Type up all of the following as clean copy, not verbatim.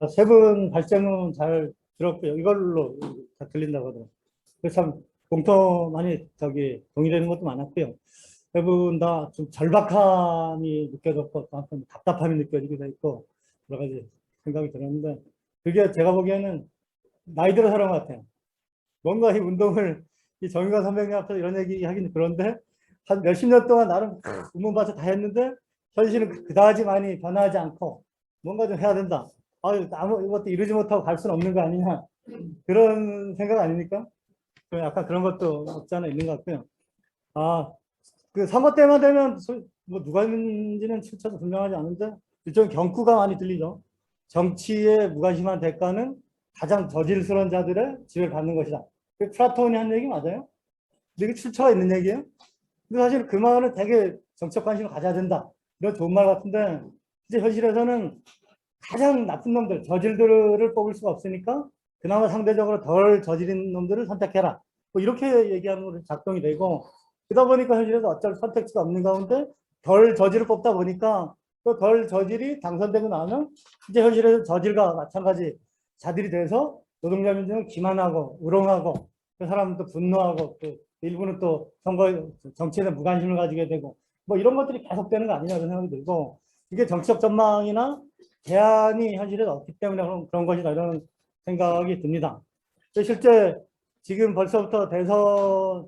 세 분 발전은 잘 들었고요. 이걸로 다 들린다고 하더라고요. 그래서 참 많이 동의되는 것도 많았고요. 세 분 다 좀 절박함이 느껴졌고, 또 한편 답답함이 느껴지기도 했고, 여러 가지 생각이 들었는데, 그게 제가 보기에는 나이 들어 사는 것 같아요. 뭔가 이 운동을, 이 정의관 선배님 앞에서 이런 얘기 하긴 그런데, 한 몇십 년 동안 나름 운동봐서 다 했는데, 현실은 그다지 많이 변하지 않고, 뭔가 좀 해야 된다. 이것도 이루지 못하고 갈 수는 없는 거 아니냐. 그런 생각 아닙니까? 약간 그런 것도 없지 않아 있는 것 같고요. 그 선거 때만 되면 뭐 누가 있는지는 출처도 분명하지 않은데 일종의 경구가 많이 들리죠. 정치에 무관심한 대가는 가장 저질스러운 자들의 지배를 받는 것이다. 그 플라톤이 한 얘기 맞아요? 근데 이게 출처가 있는 얘기예요? 근데 사실 그 말은 되게 정치적 관심을 가져야 된다. 이런 좋은 말 같은데 이제 현실에서는 가장 나쁜 놈들, 저질들을 뽑을 수가 없으니까 그나마 상대적으로 덜 저지른 놈들을 선택해라. 뭐 이렇게 얘기하는 걸로 작동이 되고 그러다 보니까 현실에서 어쩔 선택지가 없는 가운데 덜 저질을 뽑다 보니까 또 덜 저질이 당선되고 나면 이제 현실에서 저질과 마찬가지 자들이 돼서 노동자 민중은 기만하고 우롱하고 그 사람은 또 분노하고 또 일부는 또 선거 정치에 대한 무관심을 가지게 되고 뭐 이런 것들이 계속되는 거 아니냐 그런 생각이 들고 이게 정치적 전망이나 대안이 현실에 없기 때문에 그런 것이다 이런 생각이 듭니다. 실제 지금 벌써부터 대선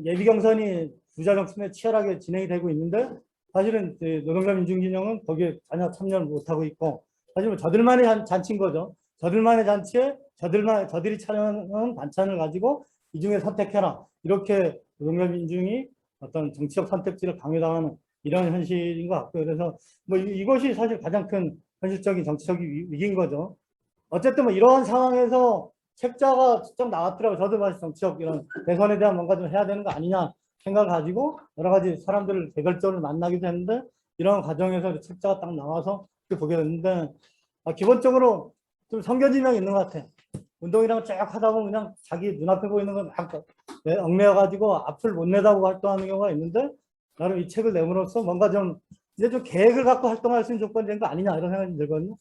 예비 경선이 부자정선에 치열하게 진행이 되고 있는데 사실은 노동자 민중진영은 거기에 전혀 참여를 못하고 있고 사실 저들만의 잔치인 거죠. 저들만의 잔치에 저들이 차려놓은 반찬을 가지고 이 중에 선택해라 이렇게 노동자 민중이 어떤 정치적 선택지를 강요당하는 이런 현실인 것 같고요. 그래서 뭐 이것이 사실 가장 큰 현실적인 정치적인 위기인 거죠. 어쨌든 뭐 이러한 상황에서 책자가 좀 나왔더라고요. 저도 사실 정치적 이런 대선에 대한 뭔가 좀 해야 되는 거 아니냐 생각을 가지고 여러 가지 사람들을 개별적으로 만나기도 했는데 이런 과정에서 책자가 딱 나와서 보게 됐는데 기본적으로 좀 성견지명이 있는 것 같아요. 운동이랑 쫙 하다 보면 그냥 자기 눈앞에 보이는 걸 막 얽매여가지고 앞을 못 내다보고 활동하는 경우가 있는데 나름 이 책을 내므로써 뭔가 좀 이제 좀 계획을 갖고 활동할 수 있는 조건이 된 거 아니냐 이런 생각이 들거든요.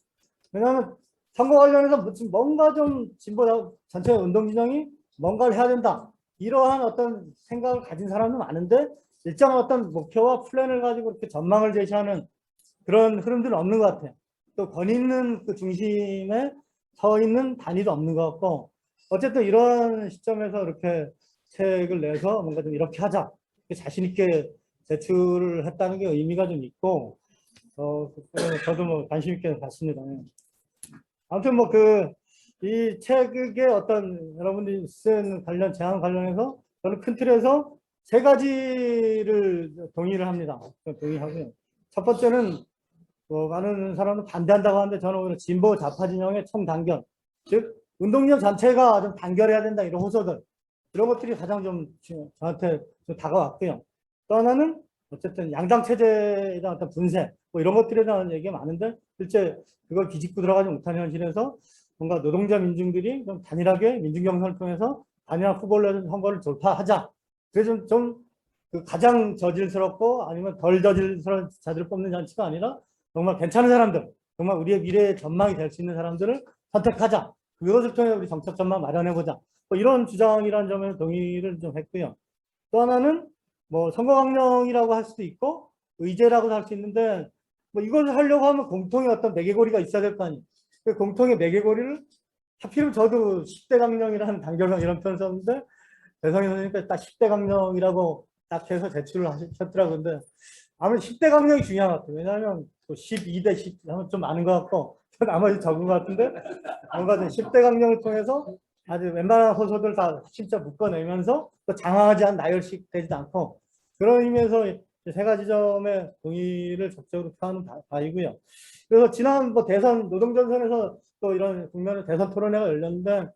왜냐하면 선거 관련해서 뭔가 좀 진보 전체 운동 진영이 뭔가를 해야 된다. 이러한 어떤 생각을 가진 사람은 많은데 일정한 어떤 목표와 플랜을 가지고 이렇게 전망을 제시하는 그런 흐름들은 없는 것 같아요. 또 권위 있는 그 중심에 서 있는 단위도 없는 것 같고 어쨌든 이런 시점에서 이렇게 책을 내서 뭔가 좀 이렇게 하자. 자신 있게 제출을 했다는 게 의미가 좀 있고 저도 뭐 관심 있게 봤습니다. 아무튼 뭐 이 책의 어떤 여러분들이 쓴 제안 관련해서 저는 큰 틀에서 세 가지를 동의를 합니다. 동의하고요. 첫 번째는 많은 사람은 반대한다고 하는데 저는 오히려 진보 좌파 진영의 총단결, 즉 운동력 자체가 좀 단결해야 된다 이런 호소들 이런 것들이 가장 좀 저한테 좀 다가왔고요. 또 하나는 어쨌든 양당 체제에 대한 어떤 분쇄 뭐 이런 것들에 대한 얘기가 많은데 실제 그걸 비집고 들어가지 못하는 현실에서 뭔가 노동자 민중들이 좀 단일하게 민중 경선을 통해서 단일한 후보를 선거를 돌파하자. 그래서 그 가장 저질스럽고 아니면 덜 저질스러운 자들을 뽑는 잔치가 아니라 정말 괜찮은 사람들, 정말 우리의 미래의 전망이 될 수 있는 사람들을 선택하자. 그것을 통해 우리 정책 전망 마련해보자. 뭐 이런 주장이라는 점에 동의를 좀 했고요. 또 하나는 뭐 선거강령이라고 할 수도 있고 의제라고도 할 수 있는데 뭐 이걸 하려고 하면 공통의 어떤 매개고리가 있어야 될 거 아니에요. 그 공통의 매개고리를 하필이면 저도 10대 강령이라는 단결형 이런 표현을 썼는데 배성희 선생님께서 딱 10대 강령이라고 딱 해서 제출을 하셨더라고요. 근데 아무래도 10대 강령이 중요한 것 같아요. 왜냐하면 12대 10 하면 좀 많은 것 같고 나머지 적은 것 같은데 뭔가 10대 강령을 통해서 아주 웬만한 호소들 다 진짜 묶어내면서 또 장황하지 않은 나열식 되지도 않고 그런 의미에서 세 가지 점의 동의를 적극적으로 표하는 바이고요. 그래서 지난 뭐 대선 노동전선에서 또 이런 국면의 대선 토론회가 열렸는데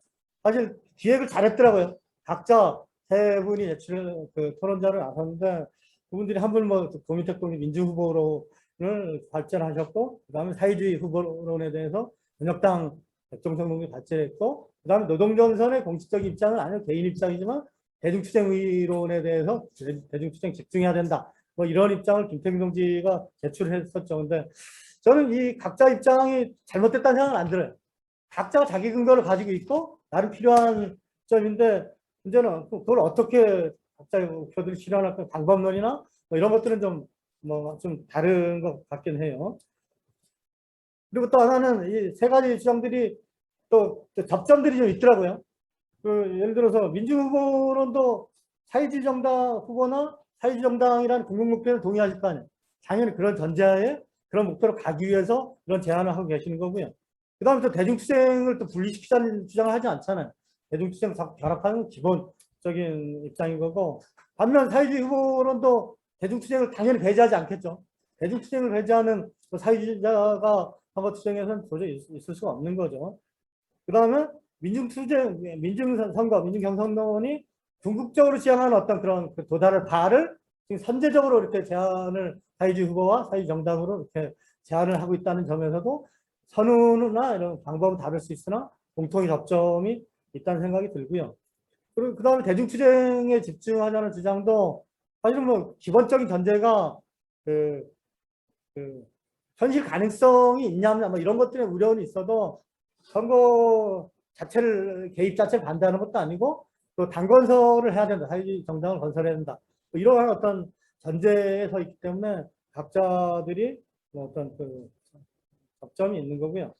사실 기획을 잘했더라고요. 각자 세 분이 제출 토론자를 나섰는데 그분들이 한 분 뭐 고민택 국민 민주 후보로를 발전하셨고 그다음에 사회주의 후보론에 대해서 권역당 백종석 농이 발전했고 그다음에 노동전선의 공식적 입장은 아니고 개인 입장이지만 대중투쟁의론에 대해서 대중투쟁 집중해야 된다. 뭐 이런 입장을 김태균 동지가 제출했었죠. 근데 저는 이 각자 입장이 잘못됐다는 생각은 안 들어요. 각자가 자기 근거를 가지고 있고 나름 필요한 점인데 문제는 그걸 어떻게 각자의 목표들을 실현할 방법론이나 뭐 이런 것들은 좀 좀 다른 것 같긴 해요. 그리고 또 하나는 이 세 가지 주장들이 또 접점들이 좀 있더라고요. 예를 들어서 민주후보론도 사회주의 정당 후보나 사회주의 정당이라는 공공 목표를 동의하실 거 아니에요. 당연히 그런 전제하에 그런 목표로 가기 위해서 그런 제안을 하고 계시는 거고요. 그 다음에 또 대중투쟁을 또 분리시키자는 주장을 하지 않잖아요. 대중투쟁 결합하는 기본적인 입장인 거고, 반면 사회주의 후보론도 대중투쟁을 당연히 배제하지 않겠죠. 대중투쟁을 배제하는 사회주의자가 선거투쟁에서는 도저히 있을 수가 없는 거죠. 그 다음에 민중투쟁, 민중선거, 민중경선론이 궁극적으로 지향하는 어떤 그런 도달의 바를 지금 선제적으로 이렇게 제안을 사회주의 후보와 사회주의 정당으로 이렇게 제안을 하고 있다는 점에서도 선언이나 이런 방법은 다를 수 있으나 공통의 접점이 있다는 생각이 들고요. 그리고 그 다음에 대중투쟁에 집중하자는 주장도 사실은 뭐 기본적인 전제가 그 현실 가능성이 있냐 뭐 이런 것들의 우려는 있어도 선거 자체를 개입 자체를 반대하는 것도 아니고 또 당건설을 해야 된다. 사회주의 정당을 건설해야 된다. 뭐 이러한 어떤 전제에 서 있기 때문에 각자들이 뭐 어떤 접점이 있는 거고요.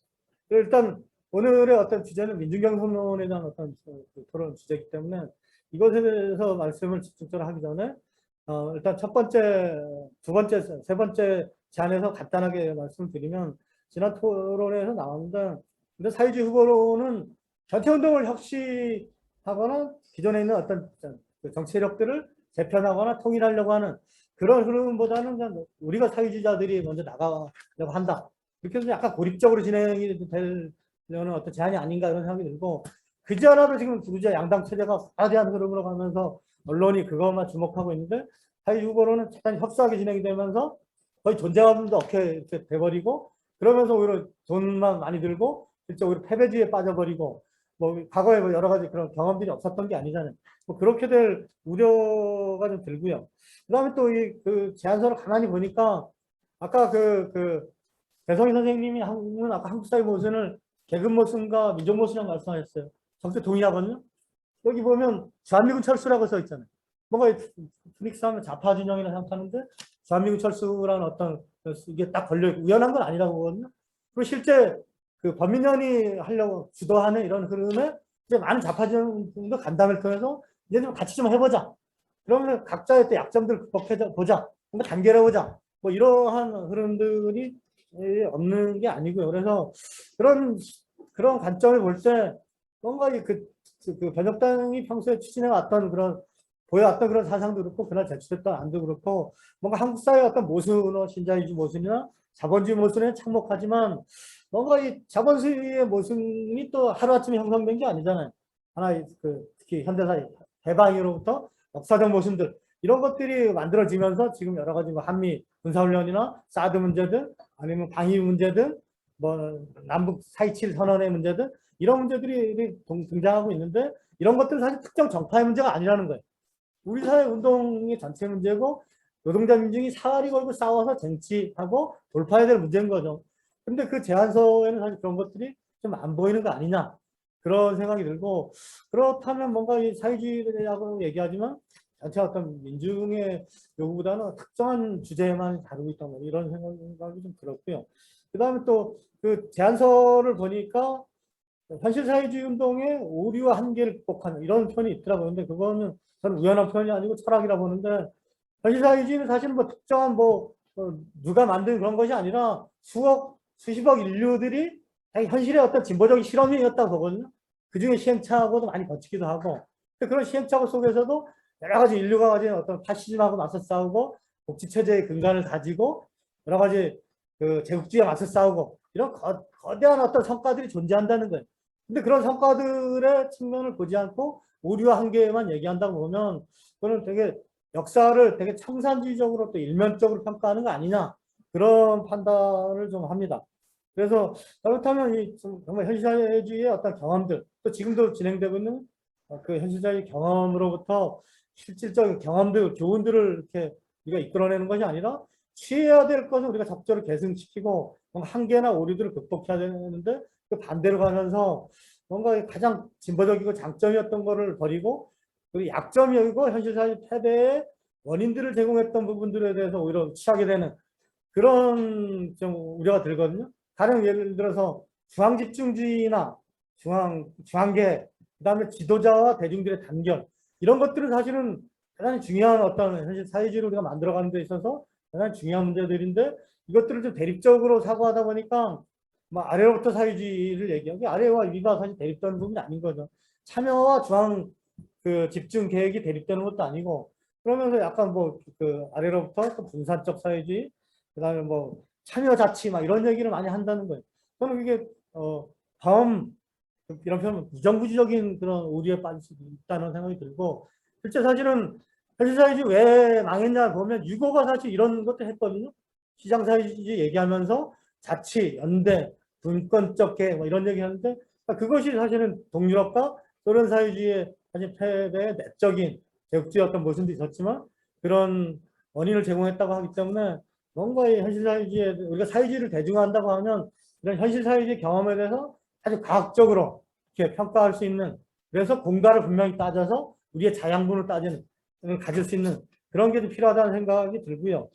일단 오늘의 어떤 주제는 민중경선론에 대한 어떤 토론 주제이기 때문에 이것에 대해서 말씀을 집중적으로 하기 전에 일단 첫 번째, 두 번째, 세 번째 제안에서 간단하게 말씀드리면 지난 토론에서 나왔는데 근데 사회주의 후보로는 전체운동을 혁신하거나 기존에 있는 어떤 정치 세력들을 재편하거나 통일하려고 하는 그런 흐름보다는 그냥 우리가 사회주의자들이 먼저 나가려고 한다. 이렇게 해서 약간 고립적으로 진행이 되려는 어떤 제안이 아닌가 이런 생각이 들고 그지 않아도 지금 두루지야 양당 체제가 과대한 흐름으로 가면서 언론이 그것만 주목하고 있는데 사회주의 후보로는 차단히 협소하게 진행이 되면서 거의 존재감도 없게 돼버리고 그러면서 오히려 돈만 많이 들고 실제 오히려 패배주의에 빠져버리고 뭐 과거에 뭐 여러 가지 그런 경험들이 없었던 게 아니잖아요. 뭐 그렇게 될 우려가 좀 들고요. 그다음에 또 이 그 제안서를 가만히 보니까 아까 배성희 선생님이 아까 한국 사회 모순을 계급 모순과 민족 모순이라고 말씀하셨어요. 정말 동의하거든요. 여기 보면 주한미군 철수라고 써 있잖아요. 뭔가 믹스하면 좌파 진영이라 생각하는데 주한미군 철수라는 어떤 이게 딱 걸려있고 우연한 건 아니라고 보거든요. 그리고 실제 그 범민련이 하려고 주도하는 이런 흐름에 이제 많은 좌파 진영도 간담회를 통해서 이제 좀 같이 좀 해보자. 그러면 각자의 또 약점들을 극복해보자. 뭔가 단결해보자. 뭐 이러한 흐름들이 없는 게 아니고요. 그래서 그런 관점을 볼 때 뭔가 그 변혁당이 평소에 추진해왔던 보여왔던 그런 사상도 그렇고 그날 제출했던 안도 그렇고 뭔가 한국 사회의 어떤 모순, 신자유주의 모순이나 자본주의 모순에 참목하지만 뭔가 이 자본주의의 모순이 또 하루아침에 형성된 게 아니잖아요. 하나의 특히 현대사의 해방 이후로부터 역사적 모순들 이런 것들이 만들어지면서 지금 여러 가지 뭐 한미 군사훈련이나 사드 문제든 아니면 방위 문제든 뭐 남북 4.27 선언의 문제든 이런 문제들이 등장하고 있는데 이런 것들은 사실 특정 정파의 문제가 아니라는 거예요. 우리 사회 운동의 전체 문제고 노동자 민중이 사활이 걸고 싸워서 쟁취하고 돌파해야 될 문제인 거죠. 근데 그 제안서에는 사실 그런 것들이 좀 안 보이는 거 아니냐 그런 생각이 들고 그렇다면 뭔가 이 사회주의라고 얘기하지만 전체 어떤 민중의 요구보다는 특정한 주제만 다루고 있다 뭐 이런 생각이 좀 들었고요. 그 다음에 또 그 제안서를 보니까 현실 사회주의 운동의 오류와 한계를 극복하는 이런 표현이 있더라고요. 근데 그거는 저는 우연한 표현이 아니고 철학이라 보는데 현실 사회주의는 사실 뭐 특정한 누가 만든 그런 것이 아니라 수십억 인류들이 현실의 어떤 진보적인 실험이었다고 보거든요. 그중에 시행착오도 많이 거치기도 하고 그런 시행착오 속에서도 여러 가지 인류가 가진 어떤 파시즘하고 맞서 싸우고 복지체제의 근간을 가지고 여러 가지 제국주의에 맞서 싸우고 이런 거대한 어떤 성과들이 존재한다는 거예요. 근데 그런 성과들의 측면을 보지 않고 오류와 한계만 얘기한다고 보면 그거는 되게 역사를 되게 청산주의적으로 또 일면적으로 평가하는 거 아니냐 그런 판단을 좀 합니다. 그래서 그렇다면 정말 현실사회주의의 어떤 경험들 또 지금도 진행되고 있는 그 현실사회 경험으로부터 실질적인 경험들, 교훈들을 이렇게 우리가 이끌어내는 것이 아니라 취해야 될 것은 우리가 적절히 계승시키고 뭔가 한계나 오류들을 극복해야 되는데 그 반대로 가면서 뭔가 가장 진보적이고 장점이었던 거를 버리고 그리고 약점이고 현실사회 패배의 원인들을 제공했던 부분들에 대해서 오히려 취하게 되는 그런 좀 우려가 들거든요. 가령 예를 들어서 중앙집중주의나 중앙계, 그다음에 지도자와 대중들의 단결 이런 것들은 사실은 대단히 중요한 어떤 현실 사회주의를 우리가 만들어가는 데 있어서 대단히 중요한 문제들인데 이것들을 좀 대립적으로 사고하다 보니까 뭐 아래로부터 사회주의를 얘기하고 아래와 위가 사실 대립되는 부분이 아닌 거죠. 참여와 중앙 그 집중 계획이 대립되는 것도 아니고 그러면서 약간 뭐 그 아래로부터 또 분산적 사회주의 그다음에 뭐 참여 자치 막 이런 얘기를 많이 한다는 거예요. 저는 그게 다음 이런 표현 무정부주적인 그런 오류에 빠질 수 있다는 생각이 들고 실제 사실은 현실사회주의 왜 망했냐 보면 유고가 사실 이런 것도 했거든요. 시장사회주의 얘기하면서 자치, 연대, 분권적 계획 뭐 이런 얘기하는데 그것이 사실은 동유럽과 소련 사회주의의 사실 패배의 내적인 제국주의 어떤 모습도 있었지만 그런 원인을 제공했다고 하기 때문에 뭔가 이 현실사회주의에 우리가 사회주의를 대중화한다고 하면 이런 현실사회주의 경험에 대해서 아주 과학적으로 이렇게 평가할 수 있는 그래서 공과를 분명히 따져서 우리의 자양분을 따지는 가질 수 있는 그런 게 좀 필요하다는 생각이 들고요.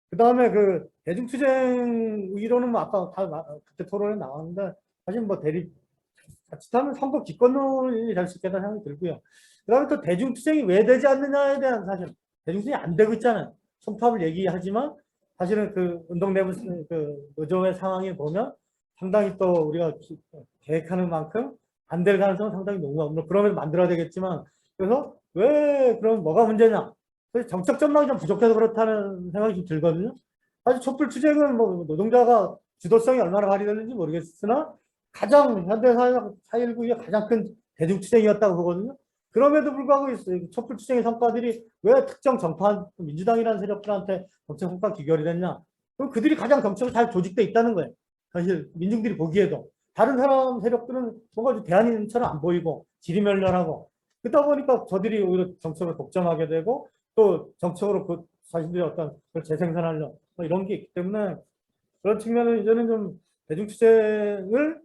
그 다음에 그 대중투쟁 이론은 뭐 아까 그때 토론에 나왔는데 사실 뭐 대립 자칫하면 선거 기권론이 될 수 있겠다는 생각이 들고요. 그 다음에 또 대중투쟁이 왜 되지 않느냐에 대한 사실 대중투쟁이 안 되고 있잖아요. 송파를 얘기하지만 사실은 그 운동 내부 그 노조의 상황에 보면 상당히 또 우리가 계획하는 만큼 안 될 가능성은 상당히 높고 물론 그러면 만들어야 되겠지만 그래서 왜 그럼 뭐가 문제냐? 그래서 정책 전망이 좀 부족해서 그렇다는 생각이 좀 들거든요. 사실 촛불 투쟁은 뭐 노동자가 주도성이 얼마나 발휘되는지 모르겠으나 가장 현대 4.19의 가장 큰 대중투쟁이었다고 보거든요. 그럼에도 불구하고 촛불 투쟁의 성과들이 왜 특정 정파한 민주당이라는 세력들한테 정책 성과 귀결이 됐냐? 그럼 그들이 가장 정책을 잘 조직돼 있다는 거예요. 사실 민중들이 보기에도 다른 사람 세력들은 뭔가 대안인처럼 안 보이고 지리멸렬하고 그러다 보니까 저들이 오히려 정책을 독점하게 되고 또 정책으로 그 자신들이 어떤 걸 재생산하려 뭐 이런 게 있기 때문에 그런 측면은 이제는 좀 대중투쟁을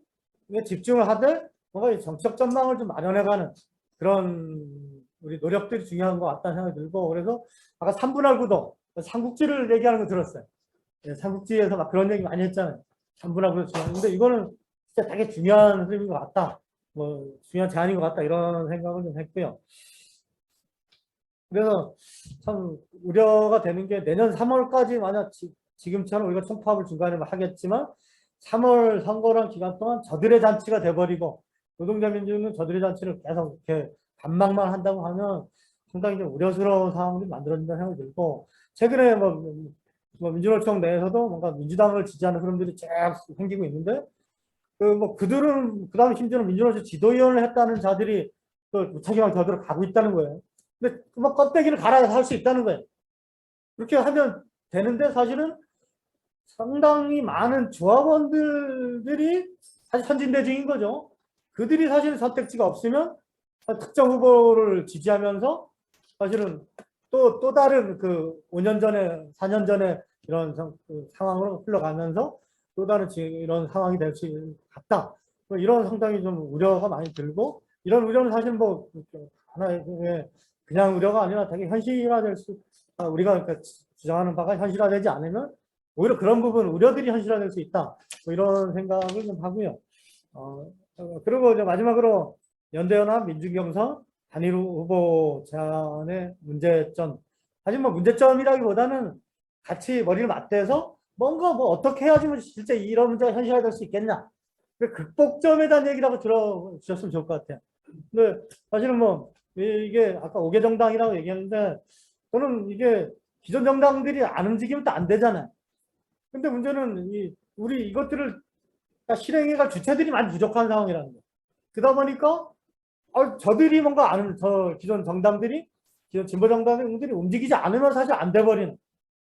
집중을 하되 뭔가 정책 전망을 좀 마련해가는 그런 우리 노력들이 중요한 것 같다는 생각이 들고 그래서 아까 3분할 구도 삼국지를 얘기하는 거 들었어요. 삼국지에서 막 그런 얘기 많이 했잖아요. 3분할 구도 중요한데 이거는 진짜 되게 중요한 흐름인 것 같다. 뭐 중요한 제안인 것 같다 이런 생각을 좀 했고요. 그래서 참 우려가 되는 게 내년 3월까지 만약 지금처럼 우리가 총파업을 중간에 하겠지만 3월 선거란 기간 동안 저들의 잔치가 돼버리고 노동자 민주는 저들의 잔치를 계속 이렇게 반박만 한다고 하면 상당히 좀 우려스러운 상황이 만들어진다는 생각이 들고 최근에 뭐 민주노총 내에서도 뭔가 민주당을 지지하는 흐름들이 쭉 생기고 있는데 그들은 그다음에 심지어는 민주노총 지도위원을 했다는 자들이 또 무책임하게 저들을 가고 있다는 거예요. 근데 뭐 껍데기를 갈아서 할 수 있다는 거예요. 그렇게 하면 되는데 사실은 상당히 많은 조합원들이 사실 선진대중인 거죠. 그들이 사실 선택지가 없으면 특정 후보를 지지하면서 사실은 또 다른 그 5년 전에 4년 전에 이런 그 상황으로 흘러가면서 또 다른 이런 상황이 될 수 같다. 뭐 이런 상당히 좀 우려가 많이 들고 이런 우려는 사실 뭐 하나의 그냥 우려가 아니라 되게 현실화될 수 우리가 그러니까 주장하는 바가 현실화되지 않으면 오히려 그런 부분 우려들이 현실화될 수 있다. 뭐 이런 생각을 좀 하고요. 그리고 이제 마지막으로 연대연합 민주경선 단일 후보 제안의 문제점. 사실 뭐 문제점이라기보다는 같이 머리를 맞대서 뭔가 뭐 어떻게 해야지 실제 이런 문제가 현실화될 수 있겠냐. 극복점에 대한 얘기라고 들어주셨으면 좋을 것 같아요. 근데 사실은 뭐 이게 아까 5개 정당이라고 얘기했는데 저는 이게 기존 정당들이 안 움직이면 또 안 되잖아요. 근데 문제는 우리 이것들을 실행해갈 주체들이 많이 부족한 상황이라는 거예요. 그러다 보니까 저들이 뭔가 기존 정당들이 기존 진보 정당들이 움직이지 않으면 사실 안 돼버리는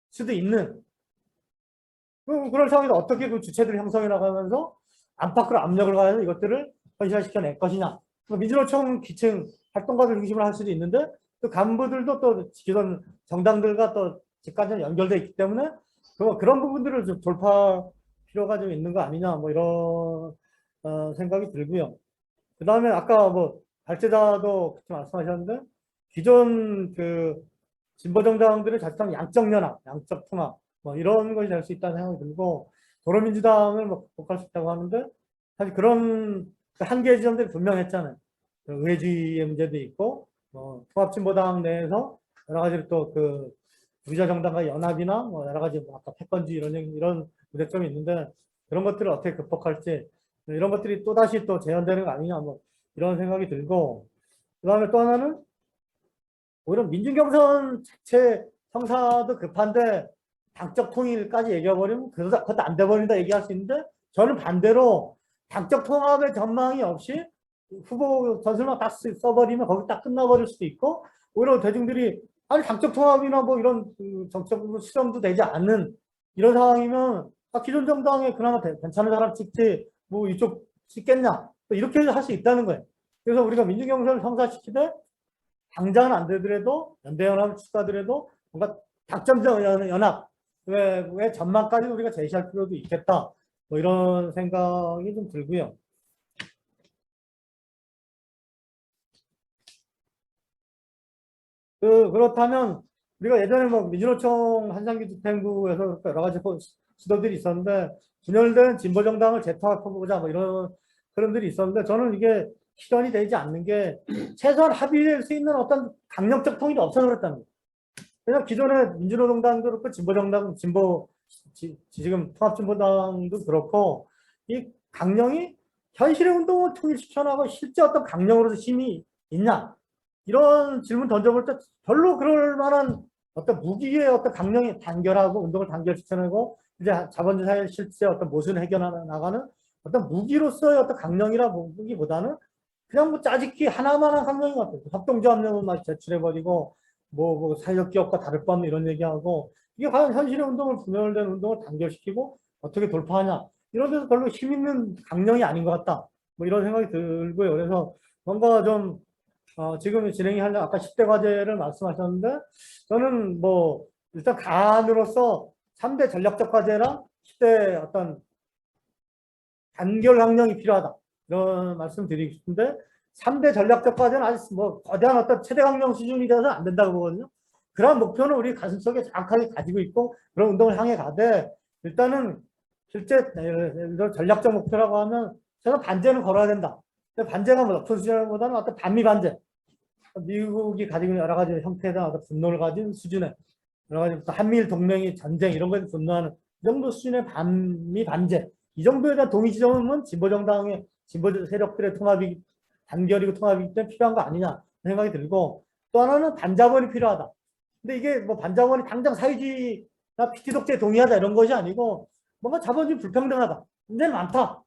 수도 있는 그런 상황에서 어떻게 그 주체들 형성해 나가면서 안팎으로 압력을 가해서 이것들을 현실화시켜낼 것이냐. 민주노총 기층 활동가들 중심으로 할 수도 있는데 또 간부들도 또 기존 정당들과 또 직간접 연결돼 있기 때문에 그런 부분들을 좀 돌파 필요가 좀 있는 거 아니냐 뭐 이런 생각이 들고요. 그 다음에 아까 뭐 발제자도 그렇게 말씀하셨는데 기존 그 진보 정당들의 자칫하면 양적 연합, 양적 통합 뭐 이런 것이 될 수 있다는 생각이 들고 더불어민주당을 뭐 극복할 수 있다고 하는데 사실 그런 한계의 지점들이 분명했잖아요. 의회주의의 문제도 있고 통합진보당 내에서 여러 가지 또 그 부자 정당과 연합이나 뭐 여러 가지 뭐 아까 패권주의 이런 문제점이 있는데 그런 것들을 어떻게 극복할지 이런 것들이 또 다시 또 재현되는 거 아니냐 뭐 이런 생각이 들고 그다음에 또 하나는 오히려 민중경선 자체 성사도 급한데 당적 통일까지 얘기해버리면 그것도 안 돼버린다 얘기할 수 있는데 저는 반대로 당적 통합의 전망이 없이 후보 전술만 딱 써버리면 거기 딱 끝나버릴 수도 있고 오히려 대중들이 아니 당적 통합이나 뭐 이런 정책으로 실험도 되지 않는 이런 상황이면 기존 정당에 그나마 괜찮은 사람 찍지 뭐 이쪽 찍겠냐 이렇게 할 수 있다는 거예요. 그래서 우리가 민중경선을 성사시키되 당장은 안 되더라도 연대연합을 추가하더라도 뭔가 당점적 연합의 전망까지 우리가 제시할 필요도 있겠다. 뭐 이런 생각이 좀 들고요. 그렇다면 우리가 예전에 뭐 민주노총 한상기 집행부에서 여러 가지 시도들이 있었는데 분열된 진보정당을 재통합해보자 뭐 이런 그런들이 있었는데 저는 이게 실현이 되지 않는 게 최소한 합의될 수 있는 어떤 강력적 통일이 없어서 그렇다는 거예요. 그냥 기존의 민주노동당도 그렇고 진보정당, 지금 통합진보당도 그렇고 이 강령이 현실의 운동을 통일시켜나가고 실제 어떤 강령으로서 힘이 있냐 이런 질문 던져볼 때 별로 그럴 만한 어떤 무기의 어떤 강령이 단결하고 운동을 단결시켜내고 이제 자본주의 사회 실제 어떤 모순을 해결해 나가는 어떤 무기로서의 어떤 강령이라 보기보다는 그냥 뭐 짜집기 하나만한 강령인 것 같아요. 협동조합령은 막 제출해버리고 뭐 사회적 기업과 다를 바 없는 이런 얘기하고 이게 과연 현실의 운동을 분열된 운동을 단결시키고 어떻게 돌파하냐 이런 데서 별로 힘 있는 강령이 아닌 것 같다. 뭐 이런 생각이 들고요. 그래서 뭔가 좀 지금 진행이 하려는 아까 10대 과제를 말씀하셨는데 저는 뭐 일단 간으로서 3대 전략적 과제랑 10대 어떤 단결 강령이 필요하다. 이런 말씀 드리고 싶은데 3대 전략적 과제는 아직 뭐 거대한 어떤 최대 강령 수준이 돼서 안 된다고 보거든요. 그런 목표는 우리 가슴속에 정확하게 가지고 있고 그런 운동을 향해 가되 일단은 실제 전략적 목표라고 하면 저는 반제는 걸어야 된다. 반제가 뭐 높은 수준보다는 어떤 반미 반제. 미국이 가지고 있는 여러 가지 형태에 대한 어떤 분노를 가진 수준의 여러 가지 한미일 동맹이 전쟁 이런 거에 분노하는 이 정도 수준의 반미 반제 이 정도에 대한 동의 지점은 진보정당의 진보 세력들의 통합이 단결이고 통합이기 때문에 필요한 거 아니냐 생각이 들고 또 하나는 반자본이 필요하다. 근데 이게 뭐 반자본이 당장 사회주의나 PT 독재에 동의하다 이런 것이 아니고 뭔가 자본주의 불평등하다. 문제는 많다.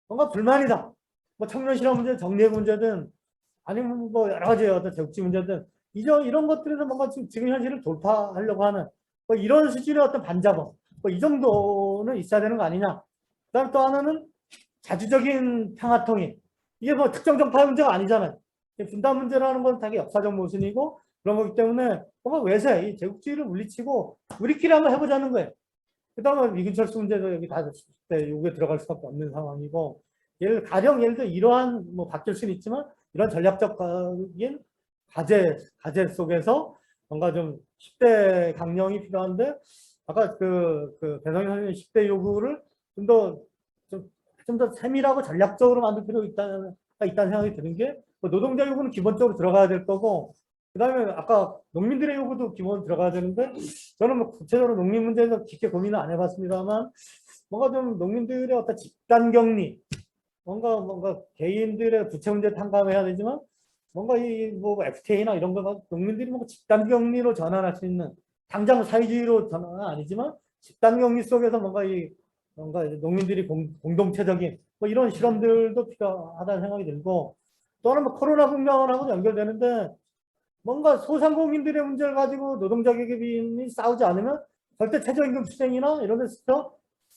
뭔가 불만이다. 뭐 청년 실업 문제, 정리해 문제든 아니면 뭐 여러 가지 어떤 정치 문제든 이런 것들에서 뭔가 지금 현실을 돌파하려고 하는 뭐 이런 수준의 어떤 반자본 뭐 이 정도는 있어야 되는 거 아니냐. 그다음 또 하나는 자주적인 평화통일. 이게 뭐 특정 정파의 문제가 아니잖아요. 분단 문제라는 건 되게 역사적 모순이고 그런 거기 때문에 뭔가 외세, 이 제국주의를 물리치고 우리끼리 한번 해보자는 거예요. 그 다음에 미군철수 문제도 여기 다 요구에 들어갈 수밖에 없는 상황이고 예를 들어 이러한 뭐 바뀔 수는 있지만 이런 전략적인 과제 속에서 뭔가 좀 10대 강령이 필요한데 아까 배성희 선생님 10대 요구를 좀 더 세밀하고 전략적으로 만들 필요가 있다는 생각이 드는 게 노동자 요구는 기본적으로 들어가야 될 거고 그 다음에 아까 농민들의 요구도 기본 들어가야 되는데 저는 뭐 구체적으로 농민 문제에서 깊게 고민을 안 해봤습니다만 뭔가 좀 농민들의 어떤 집단 격리 뭔가 개인들의 부채 문제 탕감해야 되지만 뭔가 이 뭐 FTA나 이런 거 농민들이 뭔가 집단 격리로 전환할 수 있는 당장 사회주의로 전환은 아니지만 집단 격리 속에서 뭔가 농민들이 공동체적인 뭐 이런 실험들도 필요하다는 생각이 들고 또 하나 뭐 코로나 국면하고 연결되는데 뭔가 소상공인들의 문제를 가지고 노동자 계급이 싸우지 않으면 절대 최저임금 투쟁이나 이런 데서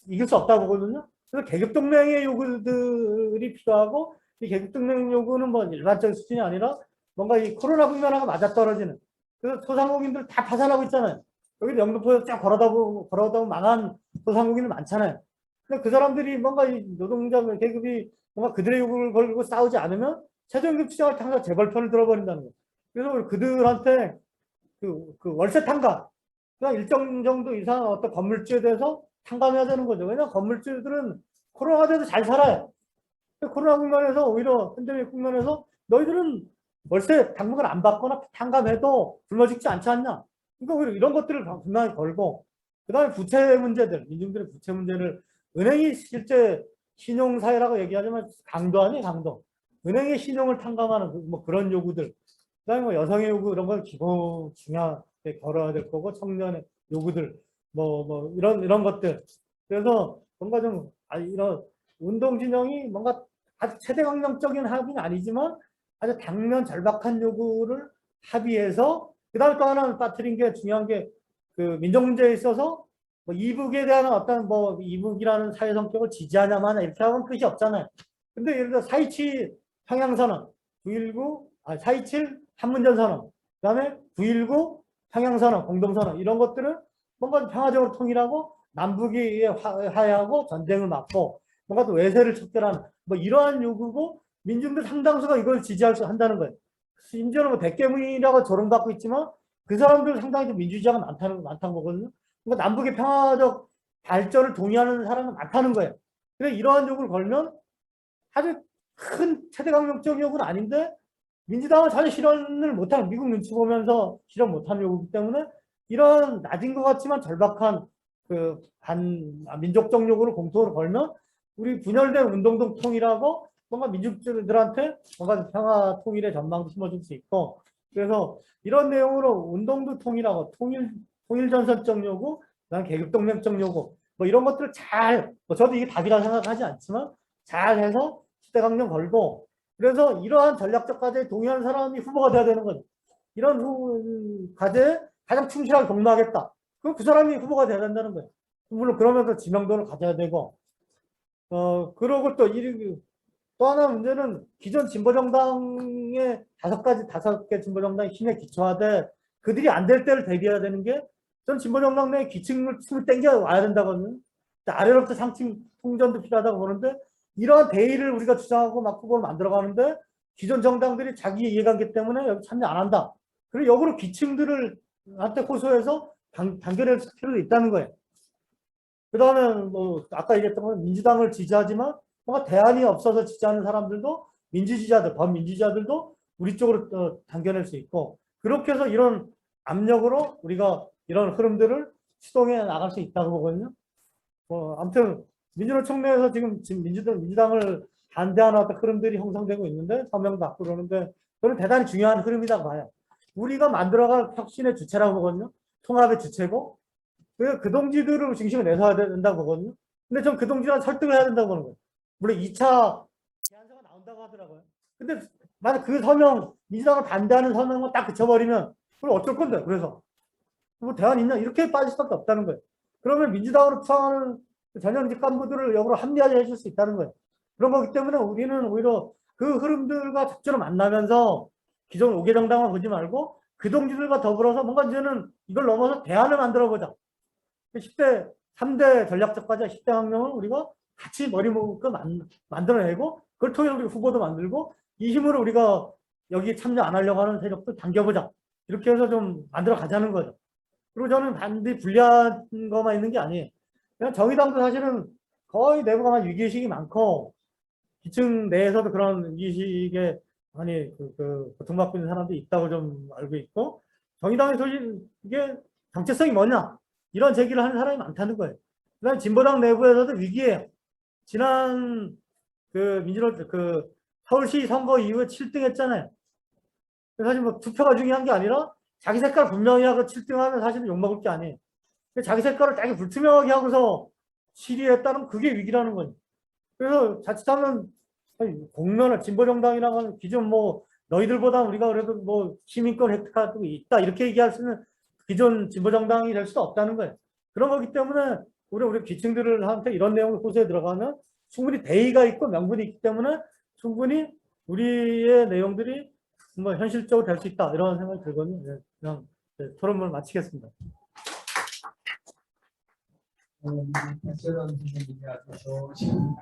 이길 수 없다고 보거든요. 그래서 계급동맹의 요구들이 필요하고 이 계급동맹 요구는 뭐 일반적인 수준이 아니라 뭔가 이 코로나 국면하고 맞아떨어지는 그래서 소상공인들 다 파산하고 있잖아요. 여기 영등포에서 쫙 걸어다 보면 망한 소상공인들 많잖아요. 근데 그 사람들이 뭔가 이 노동자 계급이 뭔가 그들의 요구를 걸고 싸우지 않으면 최저임금 추정할 때 항상 재벌편을 들어버린다는 거예요. 그래서 그들한테 그 월세 탕감, 그냥 일정 정도 이상 어떤 건물주에 대해서 탕감해야 되는 거죠. 왜냐하면 건물주들은 코로나 때도 잘 살아요. 코로나 국면에서 오히려 팬데믹 국면에서 너희들은 월세 당분간 안 받거나 탕감해도 굶어 죽지 않지 않냐. 그러니까 오히려 이런 것들을 분명히 걸고, 그 다음에 부채 문제들, 민중들의 부채 문제를 은행이 실제 신용사회라고 얘기하지만 강도 아니에요, 강도. 은행의 신용을 탕감하는 뭐 그런 요구들, 그다음에 뭐 여성의 요구 이런 걸 기본 중요하게 걸어야 될 거고, 청년의 요구들 뭐 이런 것들. 그래서 뭔가 좀 이런 운동 진영이 뭔가 아주 최대 강령적인 합의는 아니지만 아주 당면 절박한 요구를 합의해서, 그다음에 또 하나 빠뜨린 게 중요한 게 그 민족 문제에 있어서 뭐 이북에 대한 어떤 뭐 이북이라는 사회 성격을 지지하냐마나 이렇게 하면 끝이 없잖아요. 근데 예를 들어 4.27 평양선언, 4.27 판문점선언, 그다음에 9.19 평양선언, 공동선언 이런 것들은 뭔가 평화적으로 통일하고 남북이 화해하고 전쟁을 막고 뭔가 또 외세를 척결하는 뭐 이러한 요구고, 민중들 상당수가 이걸 지지할 수 한다는 거예요. 심지어는 뭐 백개문이라고 조롱받고 있지만 그 사람들 상당히 좀 민주주의자가 많다는 거거든요. 그러니까 남북의 평화적 발전을 동의하는 사람은 많다는 거예요. 그래서 이러한 요구를 걸면 아주 큰 최대 강력적 요구는 아닌데 민주당은 전혀 실현을 못하는, 미국 눈치 보면서 실현 못하는 요구이기 때문에 이런 낮은 것 같지만 절박한 그 민족적 요구를 공통으로 걸면 우리 분열된 운동도 통일하고 뭔가 민족들한테 뭔가 평화 통일의 전망도 심어줄 수 있고, 그래서 이런 내용으로 운동도 통일하고 통일전선적 요구, 그다음 계급동맹적 요구 뭐 이런 것들을 잘, 뭐 저도 이게 답이라 생각하지 않지만 잘 해서 시대강령 걸고, 그래서 이러한 전략적 과제에 동의하는 사람이 후보가 돼야 되는 거죠. 이런 과제에 가장 충실하게 공모하겠다. 그럼 그 사람이 후보가 돼야 된다는 거예요. 물론 그러면서 지명도를 가져야 되고, 그러고 또 하나 문제는 기존 진보정당의 다섯 개 진보정당의 힘에 기초하되 그들이 안 될 때를 대비해야 되는 게, 전 진보정당 내 기층을 땡겨 와야 된다거든요. 아래로부터 상층 통전도 필요하다고 보는데, 이러한 대의를 우리가 주장하고 막 후보를 만들어가는데 기존 정당들이 자기 이해관계 때문에 여기 참여 안 한다. 그리고 역으로 기층들을 한테 호소해서 단결할 필요도 있다는 거예요. 그 다음에 뭐 아까 얘기했던 건 민주당을 지지하지만 뭔가 대안이 없어서 지지하는 사람들도, 민주주의자들, 범민주주의자들도 우리 쪽으로 당겨낼 수 있고, 그렇게 해서 이런 압력으로 우리가 이런 흐름들을 추동해 나갈 수 있다고 보거든요. 아무튼 민주노총 내에서 지금 민주당을 반대하는 어떤 흐름들이 형성되고 있는데, 서명도 받고 그러는데, 저는 대단히 중요한 흐름이라고 봐요. 우리가 만들어갈 혁신의 주체라고 보거든요. 통합의 주체고, 그 동지들을 중심에 내서야 된다고 보거든요. 근데 전 그 동지랑 설득을 해야 된다고 보는 거예요. 물론 2차 제안서가 나온다고 하더라고요. 근데 만약 그 서명, 민주당을 반대하는 서명만 딱 그쳐버리면 그럼 어쩔 건데, 그래서 뭐 대안 있냐, 이렇게 빠질 수밖에 없다는 거예요. 그러면 민주당으로 투항하는 전현직 간부들을 역으로 합리화해 줄 수 있다는 거예요. 그런 거기 때문에 우리는 오히려 그 흐름들과 적절히 만나면서 기존 5개 정당만 보지 말고 그 동지들과 더불어서 뭔가 이제는 이걸 넘어서 대안을 만들어 보자. 10대 3대 전략적 과제 10대 학령을 우리가 같이 머리 묶고 만들어내고, 그걸 통해 우리 후보도 만들고, 이 힘으로 우리가 여기 참여 안 하려고 하는 세력도 당겨보자. 이렇게 해서 좀 만들어 가자는 거죠. 그리고 저는 반드시 불리한 것만 있는 게 아니에요. 그냥 정의당도 사실은 거의 내부가 위기의식이 많고, 기층 내에서도 그런 위기의식에 많이 고통받고 있는 사람도 있다고 좀 알고 있고, 정의당에서 이게 정체성이 뭐냐, 이런 제기를 하는 사람이 많다는 거예요. 그다음에 진보당 내부에서도 위기예요. 지난 서울시 선거 이후에 7등 했잖아요. 사실 뭐 투표가 중요한 게 아니라 자기 색깔 분명히 하고 7등하면 사실은 욕먹을 게 아니에요. 자기 색깔을 되게 불투명하게 하고서 시리했다는 그게 위기라는 거죠. 그래서 자칫하면 공론화, 진보정당이라고 하는 기존 뭐 너희들보다 우리가 그래도 뭐 시민권 획득하고 있다 이렇게 얘기할 수 있는 기존 진보정당이 될 수도 없다는 거예요. 그런 거기 때문에 우리 기층들을 한테 이런 내용을 호소에 들어가면 충분히 대의가 있고 명분이 있기 때문에 충분히 우리의 내용들이 뭐 현실적으로 될 수 있다, 이런 생각이 들거든요. 그냥 토론을 마치겠습니다. 박철원 선생님이 아주 좋으신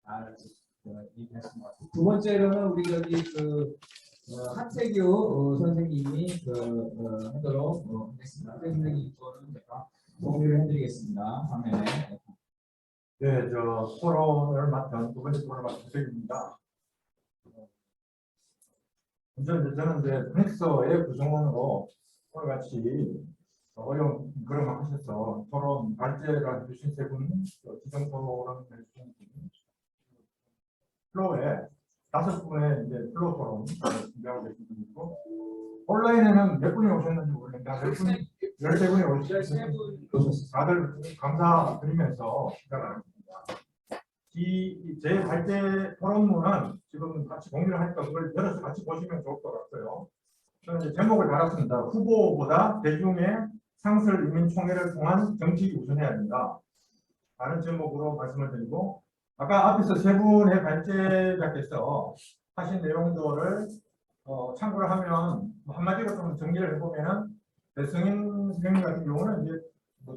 잘 얘기하신 것 같아요. 두 번째로는 우리 저기 한태규 선생님이 하도록 하겠습니다. 한태규 선생님 거는 제가 공유를 해드리겠습니다. 화면에. 네, 토론을 맡은 두 번째 토론을 맡은 박석입니다. 저는 이제 프렉서의 구성원으로 오늘 같이 어려운 그런 하셔서 토론 발제를 해주신 세 분, 지정 토론을 해주신 분, 플로에 5분의 이제 플로 토론 준비하고 계신 분이고, 온라인에는 몇 분이 오셨는지 모르겠는데, 13분이 오셨습니다. 다들 감사드리면서 시작을 하겠습니다. 제 발제 토론문은 지금 같이 공유를 하니까 그걸 열어서 같이 보시면 좋을 것 같고요. 저는 이제 제목을 달았습니다. 후보보다 대중의 상설 인민총회를 통한 정책이 우선해야 된다. 다른 제목으로 말씀을 드리고, 아까 앞에서 세 분의 발제자께서 하신 내용들을 참고를 하면 한마디로 좀 정리를 해보면은 배승인 선생님 같은 경우는 이제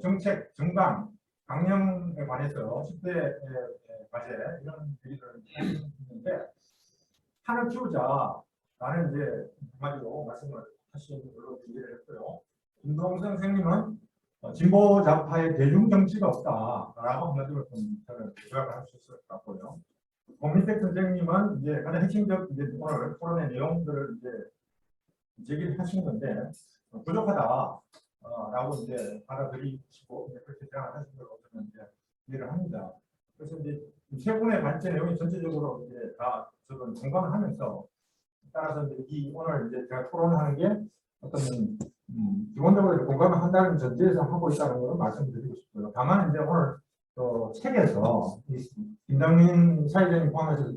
정책, 정강, 강령에 관해서 10대 과제 이런 얘기를 했는데, 한을 키우자라는 이제 한마디로 말씀을 하신 걸로 이해를 했고요. 김동선 선생님은 진보 좌파의 대중 정치가 없다라고 한마디로 좀 저는 조약을 할 수 있을 것 같고요. 권민택 선생님은 이제 가장 핵심적 이제 오늘 토론의 내용들을 이제 제기를 하신 건데 부족하다라고 이제 받아들이시고 그렇게 생각하시는 걸로 저는 이제 이해를 합니다. 그래서 이제 세 분의 발제 내용이 전체적으로 이제 다 저는 공감을 하면서 따라서 이제 오늘 이제 제가 토론하는 게 어떤 기본적으로 공감을 한다는 전제에서 하고 있다는 걸 말씀드리고 싶고요. 다만 이제 오늘 책에서 김정민 사회자님 포함해서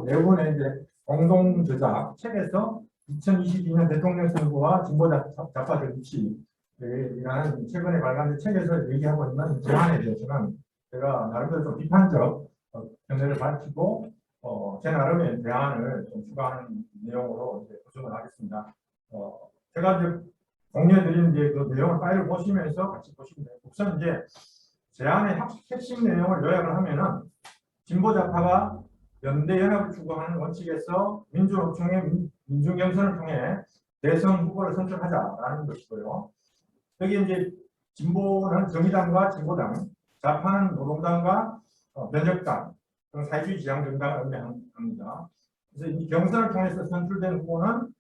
네 분의 이제 공동 저작 책에서 2022년 대통령 선거와 진보 좌파 정치라는 최근에 발간된 책에서 얘기하고 있는 제안에 대해서는 제가 나름대로 좀 비판적 견해를 밝히고 제 나름의 대안을 좀 추가하는 내용으로 이제 구성을 하겠습니다. 제가 이제 공유해드린 이제 그 내용을 파일을 보시면서 같이 보시면 돼요. 우선 이제 제안의 핵심 내용을 요약을 하면은 진보 좌파가 연대 연합을 추구하는 원칙에서 민주노총의 민중경선을 통해 대선 후보를 선출하자라는 것이고요. 여기 이제 진보는 정의당과 진보당, 좌파는 노동당과 면역당, 사회주의 지향 정당을 의미합니다. 그래서 이 경선을 통해서 선출된 후보는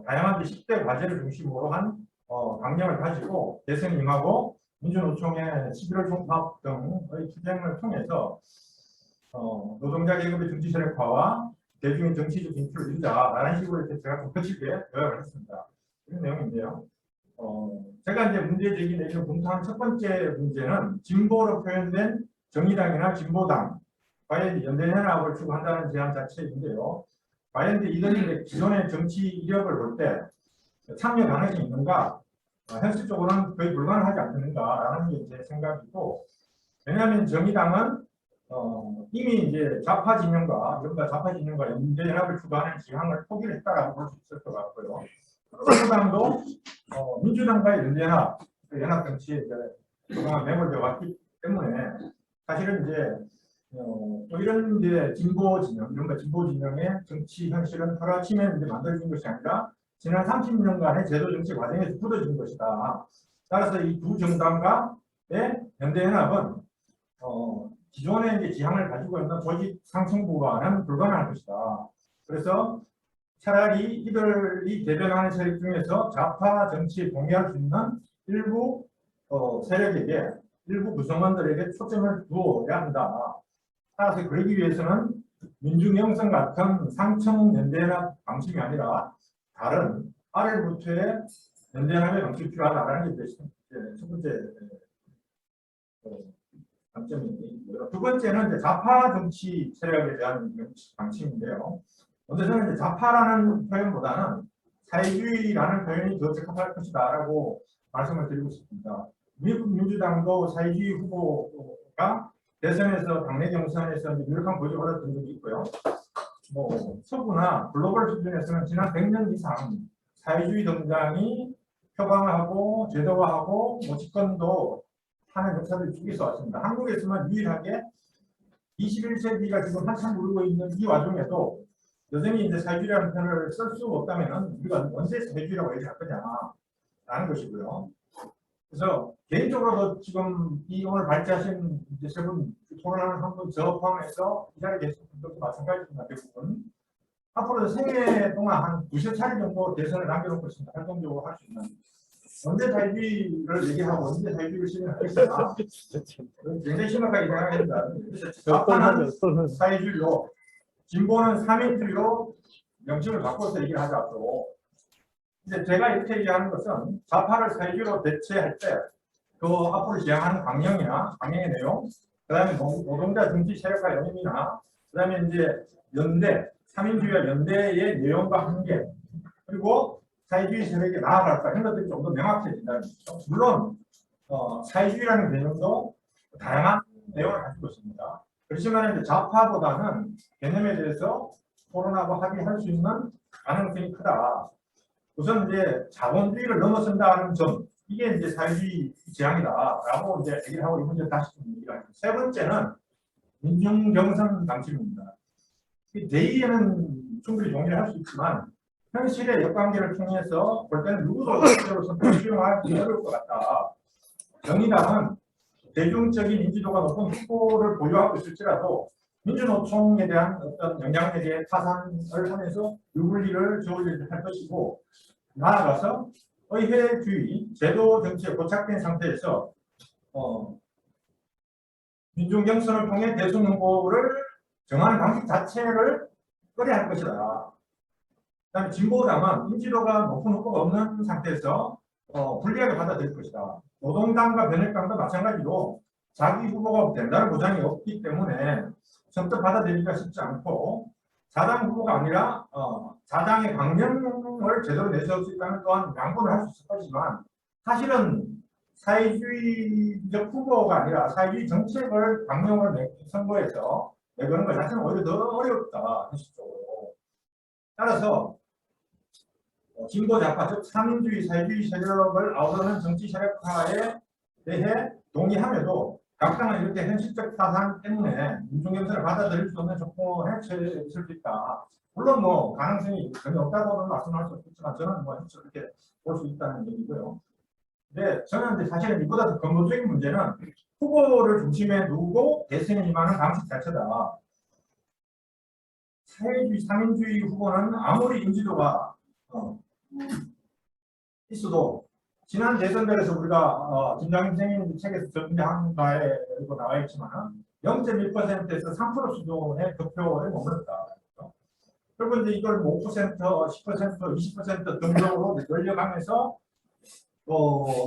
다양한 10대 과제를 중심으로 한 강령을 가지고 대선에 임하고 민주노총의 11월 총파업 등의 투쟁을 통해서 노동자 계급의 정치 세력화와 대중의 정치적 진출을 이루자라는 식으로 이렇게 제가 좀 거칠게 요약을 했습니다. 이런 내용인데요. 제가 이제 문제 제기 내용 검토한 첫 번째 문제는 진보로 표현된 정의당이나 진보당 과연 연대연합을 추구한다는 제안 자체인데요. 과연 이들이 기존의 정치 이력을 볼 때 참여 가능성이 있는가? 현실적으로는 거의 불가능하지 않겠는가라는 게 제 생각이고, 왜냐하면 정의당은 이미 이제 좌파 진영과 연대연합을 추구하는 지향을 포기를 했다라고 볼 수 있을 것 같고요. 민주당도 민주당과의 연대연합, 연합 정치에 그동안 매몰되어 왔기 때문에 사실은 이제 이런 이제 진보 진영, 이런 진보 진영의 정치 현실은 하루아침에 이제 만들어진 것이 아니라 지난 30년간의 제도 정치 과정에서 굳어진 것이다. 따라서 이 두 정당과의 연대연합은 기존의 이제 지향을 가지고 있는 조직 상층부와는 불가능할 것이다. 그래서 차라리 이들이 대변하는 세력 중에서 좌파 정치에 동의할 수 있는 일부 세력에게, 일부 구성원들에게 초점을 두어야 한다. 따라서 그러기 위해서는 민중영성 같은 상층 연대연합 방식이 아니라 다른 아래부터의 연대연합의 방식이 필요하다는 게 첫 번째 관점이고요. 두 번째는 이제 좌파 정치 세력에 대한 방침인데요. 먼저 저는 이제 좌파라는 표현보다는 사회주의라는 표현이 더 적합할 것이다라고 말씀을 드리고 싶습니다. 미국 민주당도 사회주의 후보가 대선에서 당내 경선에서 유력한 고지를 얻었던 적이 있고요. 서구나 글로벌 수준에서는 지난 100년 이상 사회주의 정당이 표방하고 제도화하고 뭐 집권도 하는 역사들이 쭉 있어 왔습니다. 한국에서만 유일하게 21세기가 지금 한참 누르고 있는 이 와중에도 여전히 이제 사회주의라는 표현을 쓸 수 없다면 우리가 언제 사회주의라고 얘기할 거냐라는 것이고요. 그래서 개인적으로도 지금 이 오늘 발제하신 이제 세 분 토론하는 한 분 저 포함해서 이 자리에 계신 분들도 마찬가지입니다. 대부분 앞으로 생애 동안 한 두세 차례 정도 대선을 남겨놓고 있습니다. 활동적으로 할 수 있는 언제 사회주의를 얘기하고 언제 사회주의를 실현하겠다. 굉장히 심각하게 생각합니다. 그래서 좌파는 사회주의로 진보는 사회주의로 명칭을 바꿔서 얘기를 하자고. 이제 제가 이렇게 얘기하는 것은 좌파를 사회주의로 대체할 때 그 앞으로 시행하는 강령의 내용, 그다음에 노동자 정치 세력화 영입이나 그다음에 이제 연대, 삼인주의와 연대의 내용과 한계, 그리고 사회주의 세력에 나아갈까 이런 것들이 좀 더 명확해진다는 거죠. 물론 사회주의라는 개념도 다양한 내용을 가지고 있습니다. 그렇지만 이제 좌파보다는 개념에 대해서 토론하고 합의할 수 있는 가능성이 크다. 우선 이제 자본주의를 넘어선다는 점, 이게 이제 사회주의 지향이다라고 이제 얘기를 하고 이 문제 다시 좀 얘기를 합니다. 세 번째는 민중경선 방침입니다. 이 대의에는 충분히 동의를 할 수 있지만 현실의 역관계를 통해서 볼 때는 누구도 실제로 선택을 수용하기 어려울 것 같다. 정의당은 대중적인 인지도가 높은 후보를 보유하고 있을지라도 민주노총에 대한 어떤 영향력에 타산을 하면서 유불리를 저울리를 할 것이고, 나아가서 의회주의, 제도 정치에 고착된 상태에서 민중경선을 통해 대선 후보를 정하는 방식 자체를 꺼려야 할 것이다. 그다음에 진보당은 인지도가 높은 후보가 없는 상태에서 불리하게 받아들일 것이다. 노동당과 변혁당도 마찬가지로 자기 후보가 된다는 보장이 없기 때문에 선뜻 받아들이기가 쉽지 않고, 자당 후보가 아니라 자당의 강령을 제대로 내세울 수 있다면 또한 양보를 할 수 있을 것이지만, 사실은 사회주의적 후보가 아니라 사회주의 정책을 강령을 선거에서 내거는 것 자체는 오히려 더 어렵다, 현실적으로. 따라서 진보 좌파, 즉 삼인주의, 사회주의 세력을 아우르는 정치 세력화에 대해 동의함에도 각 당은 이렇게 현실적 타산 때문에 민중경선을 받아들일 수 없는 조건에 처해 있을 수 있다. 물론 뭐 가능성이 전혀 없다고는 말씀할 수 없겠지만 저는 뭐 그렇게 볼 수 있다는 얘기고요. 근데 저는 이제 사실은 이보다 더 근본적인 문제는 후보를 중심에 두고 대선에 임하는 방식 자체다. 사회주의, 삼인주의 후보는 아무리 인지도가 있어도 지난 대선들에서 우리가 김장인 선생님 책에서 전개한 바에 나와 있지만 0.1%에서 3% 수준의 득표에 머물렀다. 그리고 이제 이걸 5%, 10%, 20% 등등으로 늘려가면서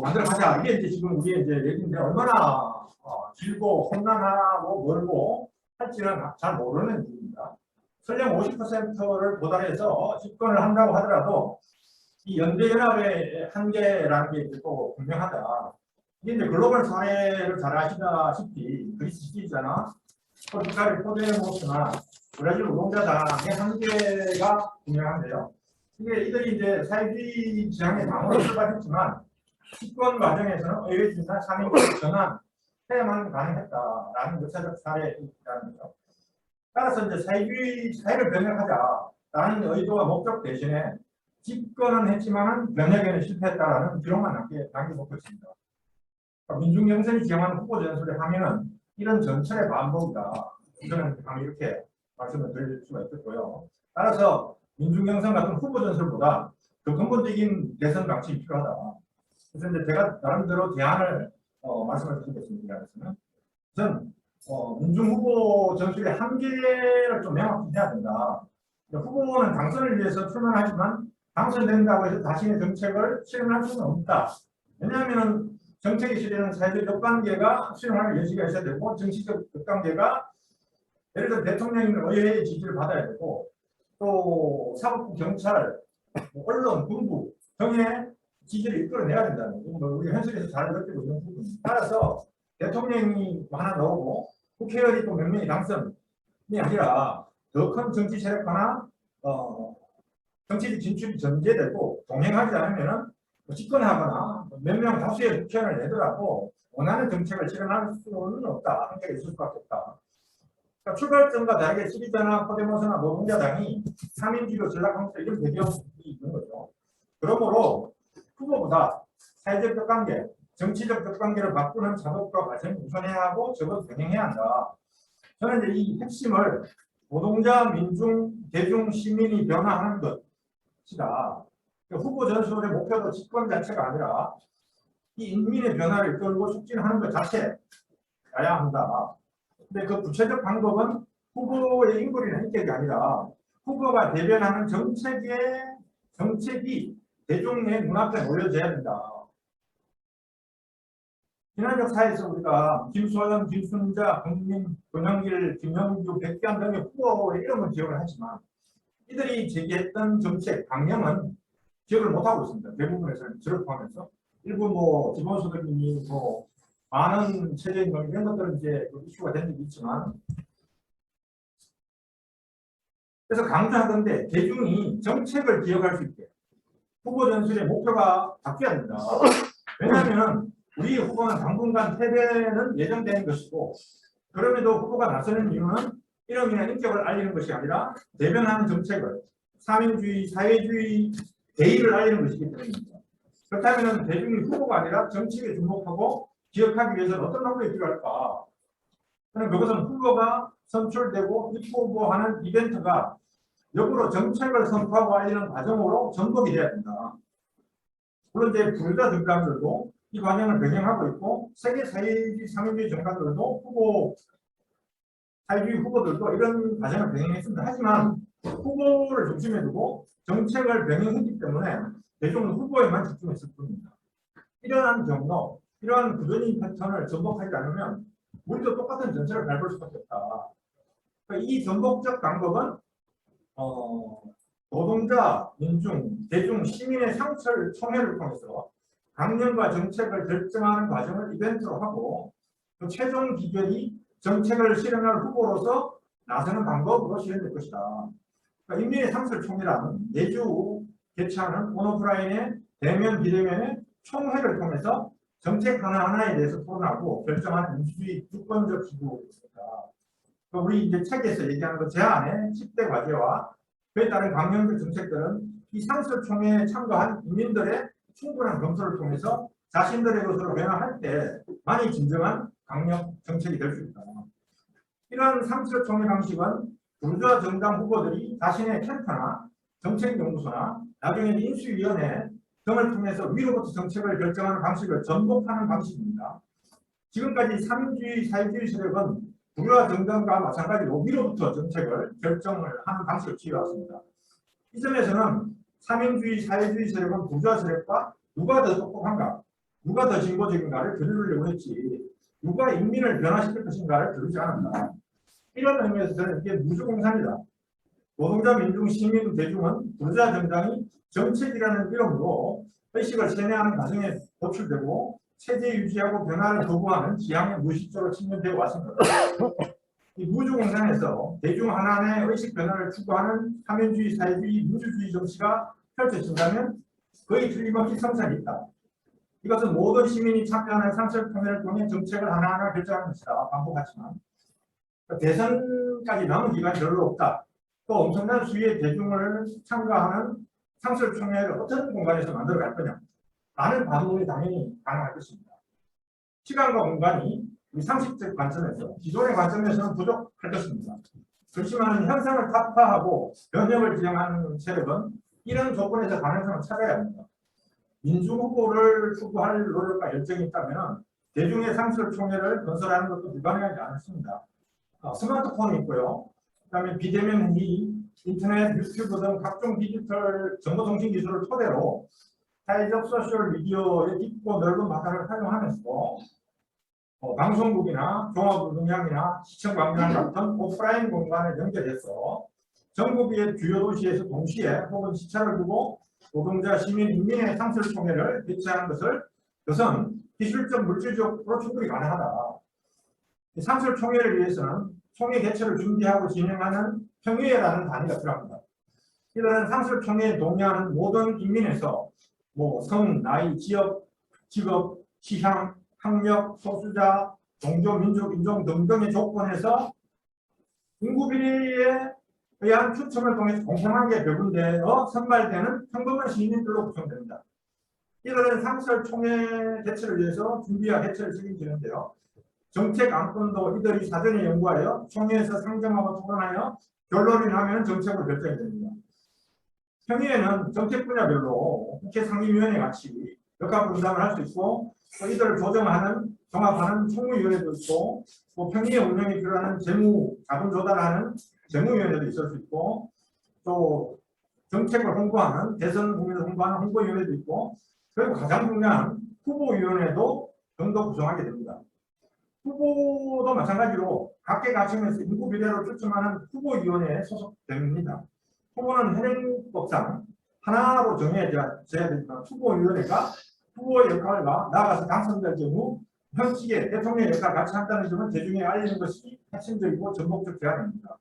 만들어가자. 이게 이제 지금 우리의 이제 얘기인데, 얼마나 길고 험난하고 멀고 할지는 잘 모르는 일입니다. 설령 50%를 도달해서 집권을 한다고 하더라도 이 연대연합의 한계라는 게 또 분명하다. 이게 이제 글로벌 사회를 잘 아시다시피 그리스 시리즈나 포르투갈 포데모스나 브라질 노동자당의 한계가 분명한데요. 이들이 이제 사회주의 지향의 당으로 출발했지만 집권 과정에서는 의회주의나 삼인주의 전환해야만 가능했다라는 역사적 사례라는 거죠. 따라서 이제 사회주의 사회를 변혁하자라는 의도와 목적 대신에 집권은 했지만은 변혁에는 실패했다라는 기록만 남겨놓고 있습니다. 민중경선이 지향하는 후보 전술의 함의는 이런 전철의 반복이다. 저는 감히 이렇게 말씀을 드릴 수가 있겠고요. 따라서 민중경선 같은 후보 전술보다 더 근본적인 대선 방식이 필요하다. 그래서 이제 제가 나름대로 제안을 말씀을 드리겠습니다. 우선 민중 후보 전술의 한계를 좀 명확히 해야 된다. 후보는 당선을 위해서 출마하지만 당선된다고 해서 자신의 정책을 실현할 수는 없다. 왜냐하면 정책의 실현은 사회적 역관계가 실현할 여지가 있어야 되고, 정치적 역관계가 예를 들어 대통령이나 의회의 지지를 받아야 되고, 또 사법부, 경찰, 언론, 군부 등의 지지를 이끌어내야 된다는 거죠. 우리 현실에서 잘 느끼고 있는 부분입니다. 따라서 대통령이 하나 나오고 국회의원이 또 몇 명이 당선이 아니라 더 큰 정치 세력화나 정치적 진출이 전제되고 동행하지 않으면 집권하거나 몇 명 다수의 국회의원을 내더라도 원하는 정책을 실현할 수는 없다. 한계가 있을 수밖에 없다. 그러니까 출발점과 다르게 시리자나 포데모스나 노동자당이 3인주의로 전락하면서 이런 배경이 있는 거죠. 그러므로 후보보다 사회적 격관계, 정치적 격관계를 바꾸는 작업과 과정을 우선해야 하고 적극 병행해야 한다. 저는 이제 이 핵심을 노동자, 민중, 대중, 시민이 변화하는 것이다. 후보 전술의 목표도 집권 자체가 아니라 이 인민의 변화를 이끌고 촉진하는 것 자체여야 한다. 근데 그 구체적 방법은 후보의 인물이나 인격이 아니라 후보가 대변하는 정책이 대중의 눈앞에 놓여져야 된다. 지난적 사회에서 우리가 김소연, 김순자, 국민, 권영길, 김영주, 백기환 등의 후보의 이름은 기억을 하지만 이들이 제기했던 정책, 방향은 기억을 못하고 있습니다. 대부분에서는 저를 포함해서. 일부 뭐 기본소득이 뭐 많은 최저임금 이런 것들은 이제 이슈가 된 적이 있지만, 그래서 강조하던데 대중이 정책을 기억할 수 있게 후보 전술의 목표가 바뀌어야 된다. 왜냐하면 우리 후보는 당분간 패배는 예정되는 것이고, 그럼에도 후보가 나서는 이유는 이름이나 인격을 알리는 것이 아니라 대변하는 정책을, 사민주의, 사회주의 대의를 알리는 것이기 때문입니다. 그렇다면 대중이 후보가 아니라 정책에 주목하고 기억하기 위해서는 어떤 방법이 필요할까? 저는 그것은 후보가 선출되고 입후보하는 이벤트가 역으로 정책을 선포하고 알리는 과정으로 전복이 돼야 된다. 물론 이제 부자 정당들도 이 과정을 병행하고 있고, 세계 사회주의, 상인주의 정당들도 사회주의 후보들도 이런 과정을 병행했습니다. 하지만 후보를 중심에 두고 정책을 병행했기 때문에 대중은 후보에만 집중했을 뿐입니다. 이러한 경로, 이러한 구조적인 패턴을 전복하지 않으면 우리도 똑같은 전철을 밟을 수밖에 없다. 그러니까 이 전복적 방법은 노동자, 민중, 대중, 시민의 상철 총회를 통해서 강령과 정책을 결정하는 과정을 이벤트로 하고, 그 최종 비결이 정책을 실현할 후보로서 나서는 방법으로 실현될 것이다. 그러니까 인민의 상설총회라는 매주 개최하는 온오프라인의 대면, 비대면의 총회를 통해서 정책 하나하나에 대해서 토론하고 결정하는 민주주의 주권적 기구입니다. 우리 이제 책에서 얘기하는 그 제안의 10대 과제와 그에 따른 강령적 정책들은 이 상설총회에 참가한 인민들의 충분한 검토를 통해서 자신들의 것으로 변화할 때 많이 진정한 강력 정책이 될 수 있다. 이러한 상설총회 방식은 부르주아 정당 후보들이 자신의 캠프나 정책연구소나 나중에 인수위원회 등을 통해서 위로부터 정책을 결정하는 방식을 전복하는 방식입니다. 지금까지 삼인주의, 사회주의 세력은 부르주아 정당과 마찬가지로 위로부터 정책을 결정을 하는 방식을 취해왔습니다. 이 점에서는 삼인주의, 사회주의 세력은 부르주아 세력과 누가 더 똑똑한가, 누가 더 진보적인가를 겨루려고 했지, 누가 인민을 변화시킬 것인가를 겨루지 않았다. 이런 의미에서 저는 이게 무주공산이다. 노동자, 민중, 시민, 대중은 부르주아 정당이 정책이라는 이름으로 의식을 세뇌하는 과정에 노출되고 체제 유지하고 변화를 거부하는 지향의 무의식적으로 측면되어 왔습니다. 이 무주공산에서 대중 하나하나의 의식 변화를 추구하는 사민주의, 사회주의, 민주주의 정치가 펼쳐진다면 거의 틀림없이 성산이 있다. 이것은 모든 시민이 참여하는 상설총회를 통해 정책을 하나하나 결정하는 것이다. 반복하지만 대선까지 남은 기간이 별로 없다. 또 엄청난 수위의 대중을 참가하는 상설총회를 어떤 공간에서 만들어갈 거냐 라는 반문이 당연히 가능할 것입니다. 시간과 공간이 우리 상식적 관점에서, 기존의 관점에서는 부족할 것입니다. 그렇지만 현상을 타파하고 변혁을 지향하는 세력은 이런 조건에서 가능성을 찾아야 합니다. 민중 후보를 추구할 노력과 열정이 있다면 대중의 상설총회를 건설하는 것도 불가능하지 않습니다. 스마트폰이 있고요. 그다음에 비대면 회의, 인터넷, 유튜브 등 각종 디지털 정보통신 기술을 토대로 사회적 소셜미디어의 깊고 넓은 바탕을 활용하면서 방송국이나 종합운동장이나 시청광장 같은 오프라인 공간을 연결해서 전국의 주요 도시에서 동시에 혹은 시차를 두고 노동자, 시민, 인민의 상설총회를 개최하는 것은 기술적, 물질적으로 충분히 가능하다. 상설총회를 위해서는 총회 개최를 준비하고 진행하는 평의회라는 단위가 필요합니다. 이들은 상설총회에 동의하는 모든 인민에서 뭐 성, 나이, 지역, 직업, 취향, 학력, 소수자, 종교, 민족, 인종 등등의 조건에서 인구 비리에 의한 추첨을 통해서 공평하게 배분되어 선발되는 평범한 시민들로 구성됩니다. 이들은 상설총회 개최를 위해서 준비와 개최를 책임지는데요. 정책 안건도 이들이 사전에 연구하여 총회에서 상정하고 토론하여 결론이 나면 정책으로 결정이 됩니다. 평의회는 정책 분야별로 국회 상임위원회 같이 역할 분담을 할 수 있고 또 이들을 조정하는 종합하는 총무위원회도 있고 또 평의회 운영에 필요한 재무 자금 조달하는 재무위원회도 있을 수 있고 또 정책을 홍보하는 대선 국민을 홍보하는 홍보위원회도 있고 그리고 가장 중요한 후보위원회도 정도 구성하게 됩니다. 후보도 마찬가지로 각계각층에서 인구 비례로 추첨하는 후보위원회에 소속됩니다. 후보는 현행법상 하나로 정해져야 되지만 후보위원회가 후보의 역할과 나아가서 당선될 경우 현직의 대통령 역할을 같이 한다는 점을 대중에 알리는 것이 핵심적이고 전복적 제안입니다.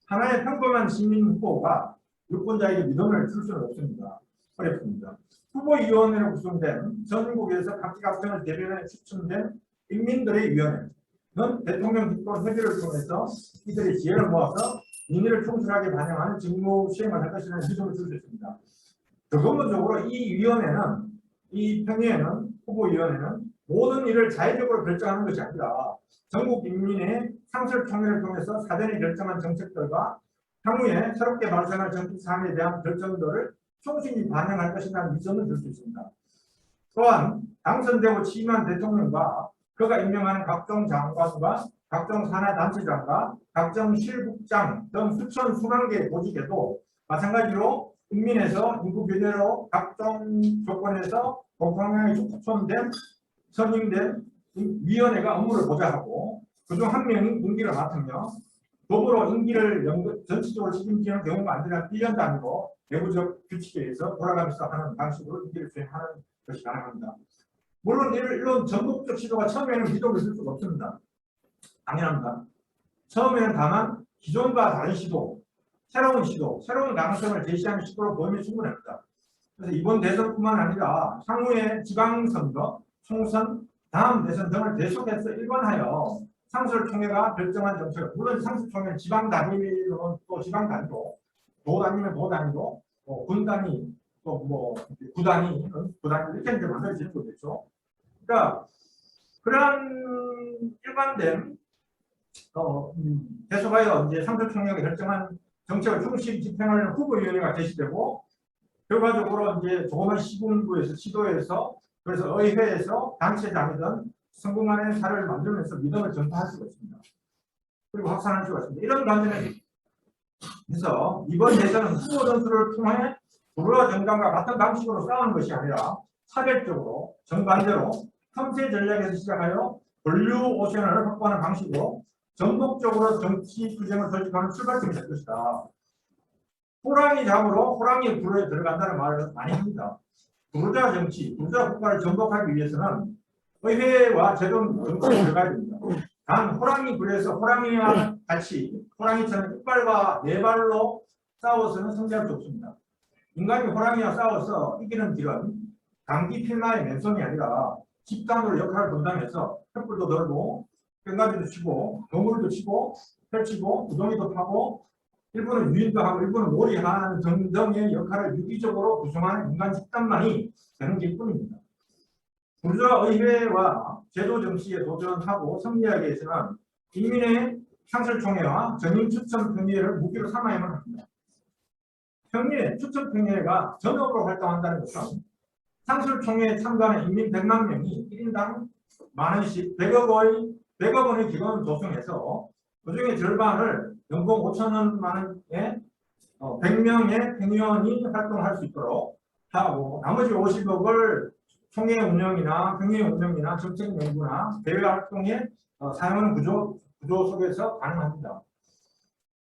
하나의 평범한 시민 후보가 유권자에게 믿음을 줄 수는 없습니다. 어렵습니다. 후보위원회로 구성된 전국에서 각계각층을 대변해 추천된 인민들의 위원회는 대통령 기권 회의를 통해서 이들의 지혜를 모아서 민의를 충실하게 반영하는 직무 수행을 할 것이라는 믿음을 줄 수 있습니다. 더 근본적으로 이 위원회는 이 평의회는 후보위원회는 모든 일을 자의적으로 결정하는 것이 아니라 전국 인민의 상설총회를 통해서 사전에 결정한 정책들과 향후에 새롭게 발생할 정책 사항에 대한 결정들을 충실히 반영할 것이라는 믿음을 줄 수 있습니다. 또한 당선되고 취임한 대통령과 그가 임명하는 각종 장관과 각종 산하단체장과 각종 실국장 등 수천 수만 개의 조직에도 마찬가지로 인민에서 인구 비례로 각종 조건에서 공평하게 추천된 선임된 위원회가 업무를 보좌하고 그중 한 명이 임기를 맡으며 법으로 임기를 전체적으로 책임지는 경우가 아니라 1년 단위로 내부적 규칙에 의해서 돌아가면서 하는 방식으로 임기를 수행하는 것이 가능합니다. 물론 이런 전국적 시도가 처음에는 믿음을 줄 수가 없습니다. 당연합니다. 처음에는 다만 기존과 다른 시도, 새로운 시도, 새로운 가능성을 제시하는 시도로 보이면 충분합니다. 그래서 이번 대선뿐만 아니라 향후의 지방선거, 총선, 다음 대선 등을 계속해서 일관하여 상설총회가 결정한 정책, 물론 상설총회는 지방 단위로 또 지방 단위로, 도 단위면 도 단위로, 군 단위, 또 뭐 구단위 이렇게 이제 만들어지는 거겠죠. 그러니까 그러한 일관된 계속하여 이제 상설총회가 결정한 정책을 충실히 집행하는 후보위원회가 제시되고 결과적으로 이제 조그만 시군구에서 시도에서 그래서 의회에서 단체장이든 성공하는 사례를 만들면서 믿음을 전파할 수가 있습니다. 그리고 확산할 수가 있습니다. 이런 관점에서 이번 대선은 후보 전투를 통해 부르와 정당과 같은 방식으로 싸우는 것이 아니라 차별적으로 정반대로 틈새 전략에서 시작하여 권류 오션을 확보하는 방식으로 전국적으로 정치 투쟁을 조직하는 출발점이 될 것이다. 호랑이 잡으러 호랑이 부르에 들어간다는 말을 많이 합니다. 부르자 정치, 부르자 국가를 전복하기 위해서는 의회와 제도 정치에 들어가야 됩니다. 단 호랑이 굴에서 호랑이와 같이 호랑이처럼 이빨과 네 발로 싸워서는 승리할 수 없습니다. 인간이 호랑이와 싸워서 이기는 길은 강기 필마의 맨손이 아니라 집단으로 역할을 분담해서 횃불도 들고 꽹과리도 치고 동물도 치고 펼치고 구덩이도 파고 일부는 유인도 하고 일부는 놀이하는 등등의 역할을 유기적으로 구성하는 인간 집단만이 되는 길뿐입니다. 부르주아 의회와 제도 정치에 도전하고 승리하기 위해서는 인민의 상설총회와 전임 추천 평의회를 무기로 삼아야만 합니다. 평의회, 추천 평의회가 전업으로 활동한다는 것은 상설총회에 참가하는 인민 100만 명이 1인당 만원씩 100억 원의 기금을 조성해서 그중에 절반을 연봉 5천만 원에 100명의 평의원이 활동할 수 있도록 하고 나머지 50억을 총회 운영이나 평의회 운영이나 정책 연구나 대외 활동에 사용하는 구조 속에서 가능합니다.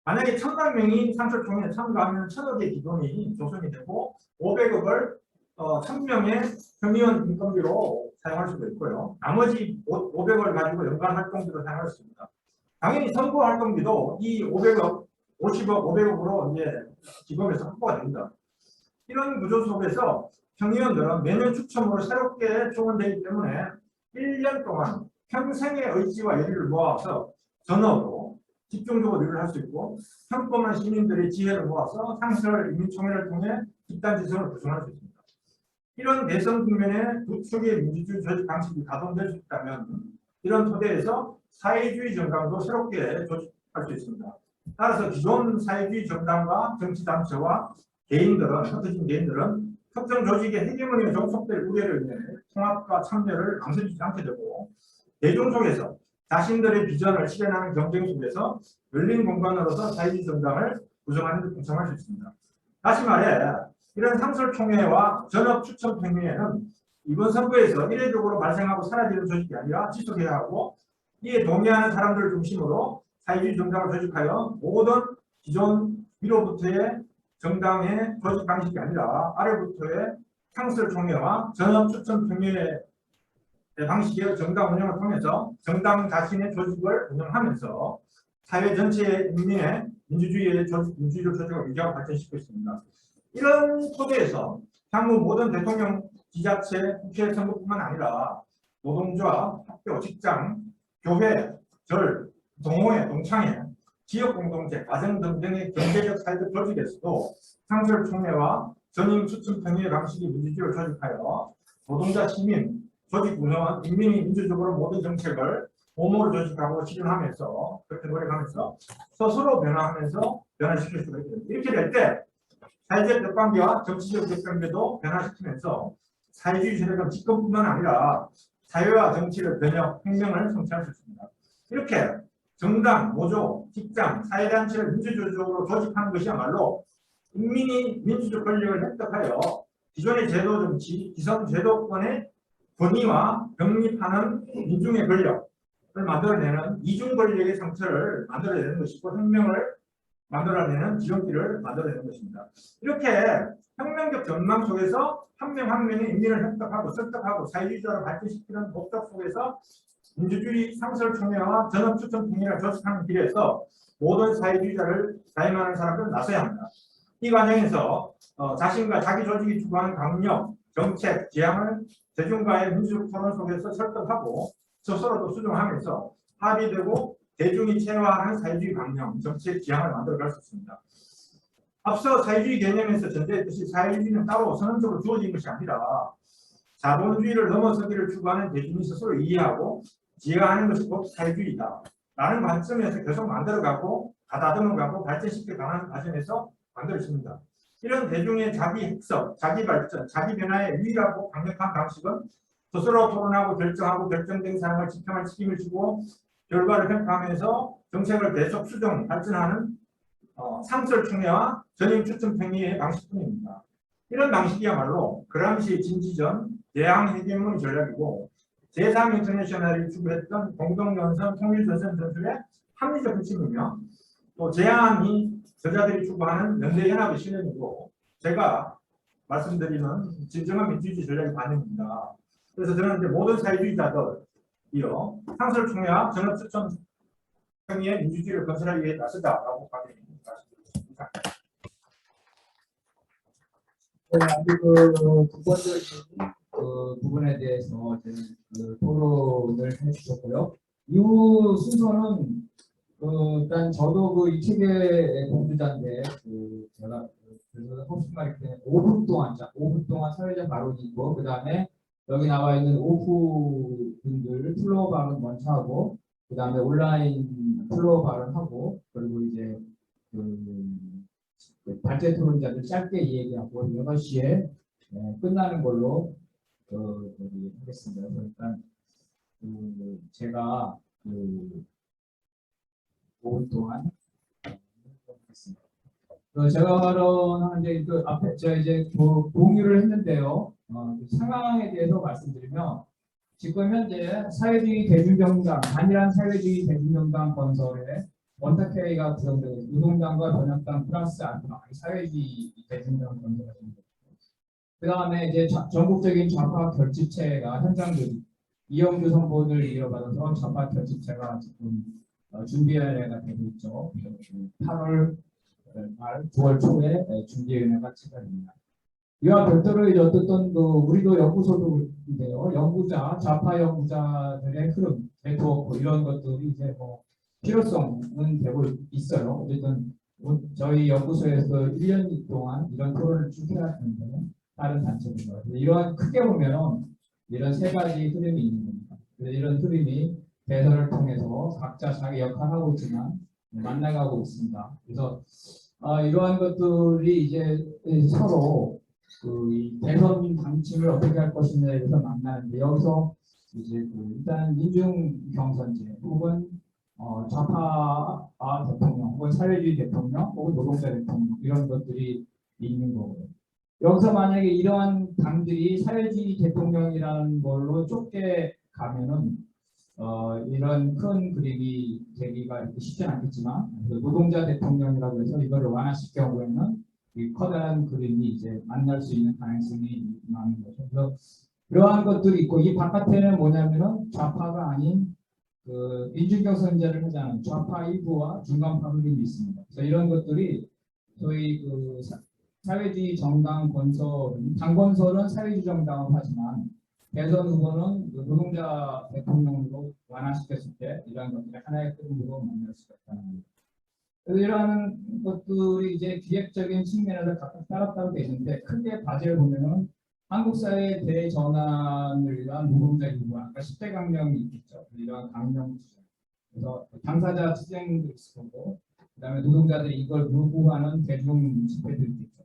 만약에 1000만 명이 상설총회에 참가하면 1000억의 기금이 조성이 되고 500억을 1000명의 평의원 인건비로 사용할 수도 있고요. 나머지 500억을 가지고 연간 활동비로 사용할 수 있습니다. 당연히 선거 활동비도 이 500억, 50억, 500억으로 이제 기금에서 확보가 됩니다. 이런 구조 속에서 평의원들은 매년 추첨으로 새롭게 초원되기 때문에 1년 동안 평생의 의지와 열의를 모아서 전업으로 집중적으로 일을 할 수 있고 평범한 시민들의 지혜를 모아서 상설 인민총회를 통해 집단지성을 구성할 수 있습니다. 이런 대선 국면에 두 축의 민주주의 조직 방식이 가동될 수 있다면 이런 토대에서 사회주의 정당도 새롭게 조직할 수 있습니다. 따라서 기존 사회주의 정당과 정치단체와 개인들은 흩어진 개인들은 특정 조직의 헤게모니에 종속될 우려를 인해 통합과 참여를 강성하지 않게 되고 대중 속에서 자신들의 비전을 실현하는 경쟁 속에서 열린 공간으로서 사회주의 정당을 구성하는 데 동참할 수 있습니다. 다시 말해 이런 상설총회와 전업 추첨평의회는 이번 선거에서 이례적으로 발생하고 사라지는 조직이 아니라 지속해야 하고 이에 동의하는 사람들을 중심으로 사회주의 정당을 조직하여 모든 기존 위로부터의 정당의 조직 방식이 아니라 아래부터의 상설총회와 전업 추첨평의회 방식의 정당 운영을 통해서 정당 자신의 조직을 운영하면서 사회 전체의 인민의 민주주의의 민주주의 조직을 유지하고 발전시키고 있습니다. 이런 토대에서 향후 모든 대통령, 지자체, 국회 선거뿐만 아니라 노동조합, 학교, 직장, 교회, 절, 동호회, 동창회, 지역 공동체, 가정 등등의 경제적 사회적 조직에서도 상설총회와 전임 추첨평의회 방식의 민주주의를 조직하여 노동자, 시민, 조직 운영은 인민이 민주적으로 모든 정책을 모모로 조직하고 실현하면서 그렇게 노력하면서 스스로 변화하면서 변화시킬 수가 있거든요. 이렇게 될 때 사회적 벽관계와 정치적 벽관계도 변화시키면서 사회주의 세력은 집권뿐만 아니라 사회와 정치를 변혁, 혁명을 성취할 수 있습니다. 이렇게 정당, 노조, 직장, 사회단체를 민주주의적으로 조직하는 것이야말로 인민이 민주적 권력을 획득하여 기존의 제도 정치, 기성 제도권의 권위와 병립하는 민중의 권력을 만들어내는 이중 권력의 상처를 만들어내는 것이고 혁명을 만들어내는 지름길을 만들어내는 것입니다. 이렇게 혁명적 전망 속에서 한 명 한 명의 인민을 획득하고 설득하고 사회주의자로 발전시키는 목적 속에서 민주주의 상설총회와 전업추첨평의를 조직하는 길에서 모든 사회주의자를 자임하는 사람들은 나서야 합니다. 이 과정에서 자신과 자기 조직이 추구하는 강력, 정책, 지향을 대중과의 민주적 토론 속에서 설득하고 스스로도 수정하면서 합의되고 대중이 체화하는 사회주의 방향, 정책 지향을 만들어갈 수 있습니다. 앞서 사회주의 개념에서 전제했듯이 사회주의는 따로 선언적으로 주어진 것이 아니라 자본주의를 넘어서기를 추구하는 대중이 스스로 이해하고 지향하는 것이 곧 사회주의다 라는 관점에서 계속 만들어가고 가다듬어가고 발전시켜가는 과정에서 만들어집니다. 이런 대중의 자기 획석, 자기 발전, 자기 변화에 유일하고 강력한 방식은 스스로 토론하고 결정하고 결정된 사항을 지평할 책임을 지고 결과를 평가하면서 정책을 계속 수정, 발전하는 상설총회와 전임 추첨평의의 방식뿐입니다. 이런 방식이야말로 그람시의 진지전, 대항 헤게모니 전략이고 제3 인터내셔널이 추구했던 공동연선 통일전선 전술의 합리적 핵심이며 또 제안이 저자들이 추구하는 연대연합의 실현이고 제가 말씀드리는 진정한 민주주의 전략의 반영입니다. 그래서 저는 이제 모든 사회주의자들이요 상설총회와 전업추첨평의의 민주주의를 건설하기 위해 나서자라고 말씀드리겠습니다. 네, 아주 두 번째 부분에 대해서 토론을 해주셨고요. 이후 순서는 일단 저도 이 책의 공부자인데 제가 그래서 혹시 말 이렇게 5분 동안 사회적 발언이 있고 그 다음에 여기 나와 있는 오프 분들 플로어 발언 먼저 하고 그 다음에 온라인 플로어 발언하고 그리고 이제 그 발제 토론자들 짧게 얘기하고 6시에 끝나는 걸로 하겠습니다. 그러니까 제가 5분 동안 하겠습니다. 제가 발언하는데 그 앞에 제가 이제 공유를 했는데요. 상황에 대해서 말씀드리면 지금 현재 사회주의 대중정당, 단일한 사회주의 대중정당 건설에 원탁회의가 구성되고 있습니다. 노동당과 번역당 플러스 알파 사회주의 대중정당 건설이 됩니다. 그 다음에 이제 전국적인 좌파 결집체가 현장 조직 이영주 선본을 이어받아서 좌파 결집체가 지금 준비위원회가 되고 있죠. 8월 말 9월 초에 준비위원회가 시작됩니다. 이와 별도로 이제 어떤 그 우리도 연구소도 인데요. 좌파 연구자들의 흐름, 네트워크 이런 것들이 이제 뭐 필요성은 되고 있어요. 어쨌든 저희 연구소에서 1년 동안 이런 토론을 쭉 해왔는데 다른 단체들과 이러한 크게 보면은 이런 세 가지 흐름이 있는 겁니다. 그래서 이런 흐름이 대선을 통해서 각자 자기 역할을 하고 있지만 만나가고 있습니다. 그래서 이러한 것들이 이제 서로 이 대선 방침을 어떻게 할 것이냐에 대해서 만나는데 여기서 이제 일단 민중 경선제 혹은 좌파 대통령 혹은 사회주의 대통령 혹은 노동자 대통령 이런 것들이 있는 거고요. 여기서 만약에 이러한 당들이 사회주의 대통령이라는 걸로 좁게 가면은 이런 큰 그림이 되기가 이렇게 쉽지 않겠지만 노동자 대통령이라고 해서 이거를 완화시킬 경우에는 이 커다란 그림이 이제 만날 수 있는 가능성이 많은 거죠. 그래서 이러한 것들이 있고 이 바깥에는 뭐냐면은 좌파가 아닌 그 민주경선제를 하지 않은 좌파 일부와 중간파 흐름이 있습니다. 그래서 이런 것들이 저희 그 사회주의 정당 건설은 당 건설은 사회주의 정당을 하지만 대선 후보는 그 노동자 대통령으로 완화시켰을 때 이러한 것들이 하나의 흐름으로 만날 수가 있다는 겁니다. 그래서 이러한 것들이 이제 기획적인 측면에서 각각 따로따로 되어 있는데 크게 과제를 보면은 한국 사회의 대전환을 위한 노동자 기부, 아까 10대 강령이 있겠죠. 이러한 강령 투쟁. 그래서 당사자 투쟁도 있을 거고, 그다음에 노동자들이 이걸 요구하는 대중 집회도 있겠죠.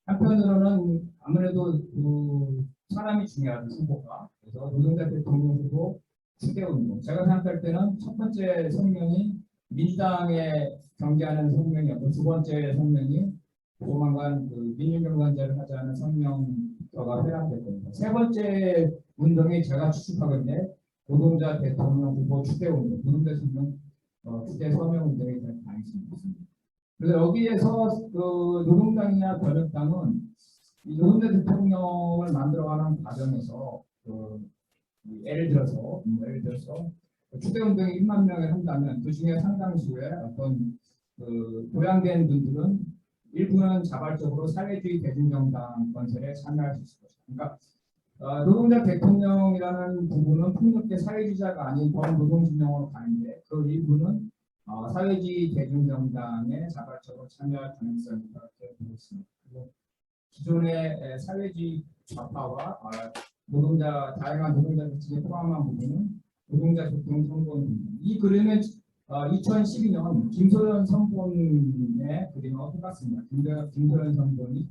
한편으로는 아무래도 그 사람이 중요하죠, 후보가. 그래서 노동자 대통령 후보 추대 운동. 제가 생각할 때는 첫 번째 성명이 민주당에 경계하는 성명이었고 두 번째 성명이 조만간 그 민주경선제를 하자는 성명서가 회람될 겁니다. 세 번째 운동이 제가 추측하건데 노동자 대통령 후보 추대 운동, 노동자 대통령 추대 서명 운동이 될 가능성이 있습니다. 그래서 여기에서 그 노동당이나 권력당은 이 노동자 대통령을 만들어가는 과정에서 예를 들어서 추대 운동이 1만 명을 한다면 그 중에 상당수의 어떤 그 도양된 분들은 일부는 자발적으로 사회주의 대중정당 건설에 참여할 수 있을 것이다. 그러니까 노동자 대통령이라는 부분은 폭넓게 사회주의자가 아닌 범노동진영으로 가는데 그 일부는 사회주의 대중정당에 자발적으로 참여할 가능성이 있다고 보고 있습니다. 그리고 기존의 사회주의 좌파와 다양한 노동자 계층에 포함한 부분은 노동자 교통 선본 이 그림은 2012년 김소연 선본의 그림하고 똑같습니다. 김소연 선본이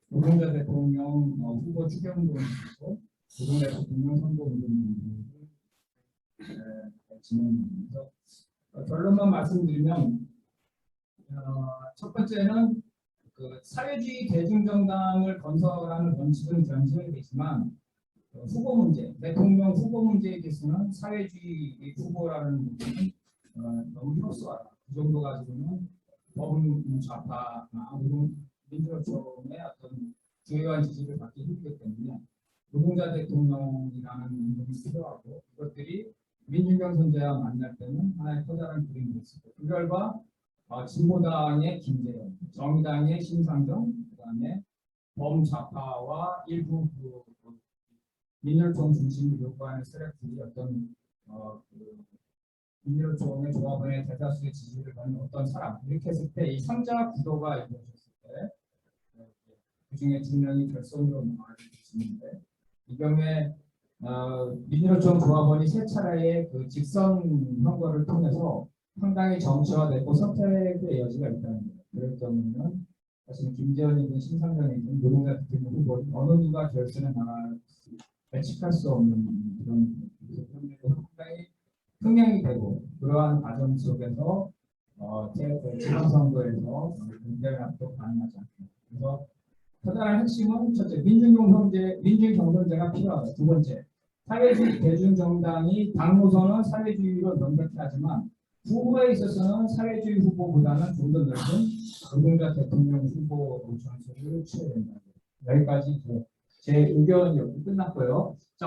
노동자 대통령 후보 추경운동을 하고 노동자 대통령 선거운동을 진행합니다. 결론만 말씀드리면 첫 번째는 그 사회주의 대중정당을 건설하는 원칙은 전제가 되지만 후보 문제, 대통령 후보 문제에 대해서는 사회주의 후보라는 부분은 너무 협소하다. 그 정도 가지고는 범 좌파나 민주노총의 어떤 주요한 지지를 받기 힘들기 때문에 노동자 대통령이라는 운동이 필요하고 이것들이 민주경선제와 만날 때는 하나의 커다란 그림이 있습니다. 그 결과 진보당의 김재현, 정의당의 심상정, 그다음에 범좌파와 일부 민주노총 중심을 요구하는 세력들이 어떤 민주노총의 조합원의 대다수의 지지를 받는 어떤 사람 이렇게 했을 때 이 3자 구도가 이루어졌을 때 그 중에 2명이 결선으로 나가게 되시는데 이 경우에 민주노총 조합원이 세 차례의 그 직선 선거를 통해서 상당히 정치화되고 선택의 여지가 있다는 거예요. 그럴 경우는 사실 김재현이든 심상정이든 노동자 대통령 후보는 어느 누가 결선에 나갈 예측할 수 없는 그런 상당히 흥행이 되고 그러한 과정 속에서 지방선거에서 굉장히 압도 가능하지 않습니다. 그래서 커다란 핵심은 첫째 민중경선제가 필요하다. 두 번째 사회주의 대중정당이 당 노선은 사회주의로 명백히 하지만 후보에 있어서는 사회주의 후보보다는 좀 더 넓은 노동자 대통령 후보 전술을 취해야 된다. 여기까지 제 의견이 끝났고요. 자,